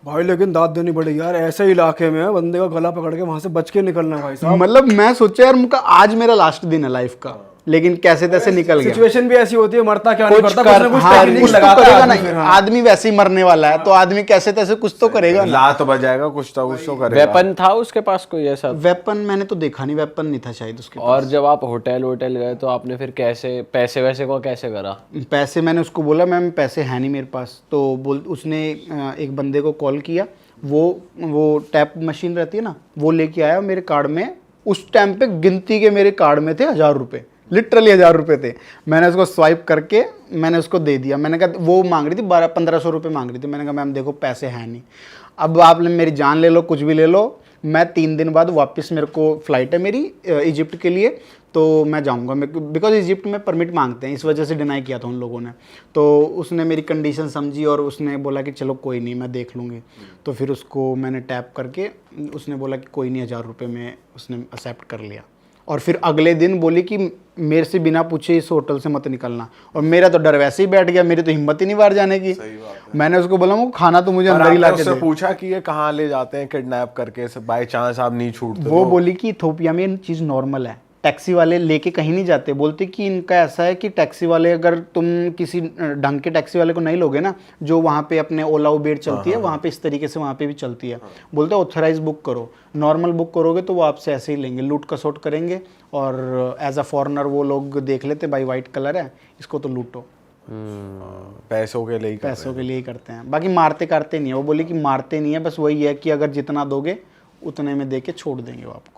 भाई लेकिन दाद देनी पड़ेगी यार, ऐसे इलाके में बंदे का गला पकड़ के वहाँ से बच के निकलना भाई साहब। मतलब मैं सोचा यार मुझका आज मेरा लास्ट दिन है लाइफ का, लेकिन कैसे तैसे निकल गया। सिचुएशन भी ऐसी होती है, मरता क्या नहीं करता, कुछ ना कुछ हाँ, टेक्निक कुछ तो लगाता है करेगा आदमी ना। फिर, हाँ। आदमी वैसे ही मरने वाला है, तो आदमी कैसे तैसे कुछ तो करेगा ना। लात बजाएगा, कुछ तो करेगा। वेपन था उसके पास कोई ऐसा? वेपन मैंने तो देखा नहीं, वेपन नहीं था शायद उसके पास। और जब आप होटल गए तो आपने फिर कैसे पैसे वैसे को कैसे करा? पैसे मैंने उसको बोला मैम पैसे हैं नहीं मेरे पास। तो उसने एक बंदे को कॉल किया, वो टैप मशीन रहती है ना, वो लेके आया मेरे कार्ड में। उस टाइम पे गिनती के मेरे कार्ड में थे 1000 रुपये, लिटरली 1000 रुपये थे। मैंने उसको स्वाइप करके मैंने उसको दे दिया। मैंने कहा, वो मांग रही थी 1200-1500 रुपये मांग रही थी। मैंने कहा मैम देखो पैसे हैं नहीं, अब आप मेरी जान ले लो, कुछ भी ले लो, मैं 3 दिन बाद वापस, मेरे को फ़्लाइट है मेरी इजिप्ट के लिए, तो मैं जाऊंगा। बिकॉज इजिप्ट में परमिट मांगते हैं, इस वजह से डिनाई किया था उन लोगों ने। तो उसने मेरी कंडीशन समझी और उसने बोला कि चलो कोई नहीं, मैं देख लूँगी। तो फिर उसको मैंने टैप करके, उसने बोला कि कोई नहीं, 1000 रुपये में उसने एक्सेप्ट कर लिया। और फिर अगले दिन बोली कि मेरे से बिना पूछे इस होटल से मत निकलना। और मेरा तो डर वैसे ही बैठ गया, मेरी तो हिम्मत ही नहीं बाहर जाने की। मैंने उसको बोला वो खाना तो मुझे अंदर ही ला के दे। पूछा कि ये कहाँ ले जाते हैं किडनैप करके, बाय चांस आप नहीं छूटते? वो बोली कि इथोपिया में ये चीज़ नॉर्मल है, टैक्सी वाले लेके कहीं नहीं जाते। बोलते कि इनका ऐसा है कि टैक्सी वाले, अगर तुम किसी ढंग के टैक्सी वाले को नहीं लोगे ना, जो वहाँ पे अपने ओला उबेर चलती है, वहाँ पे इस तरीके से वहाँ पे भी चलती है। बोलते ऑथराइज बुक करो, नॉर्मल बुक करोगे तो वो आपसे ऐसे ही लेंगे, लूट कसोट करेंगे। और एज अ फॉरेनर वो लोग देख लेते भाई वाइट कलर है, इसको तो लूटो। पैसों के लिए ही करते हैं, बाकी मारते करते नहीं है। वो बोली कि मारते नहीं है, बस वही है कि अगर जितना दोगे उतने में दे के छोड़ देंगे वो आपको।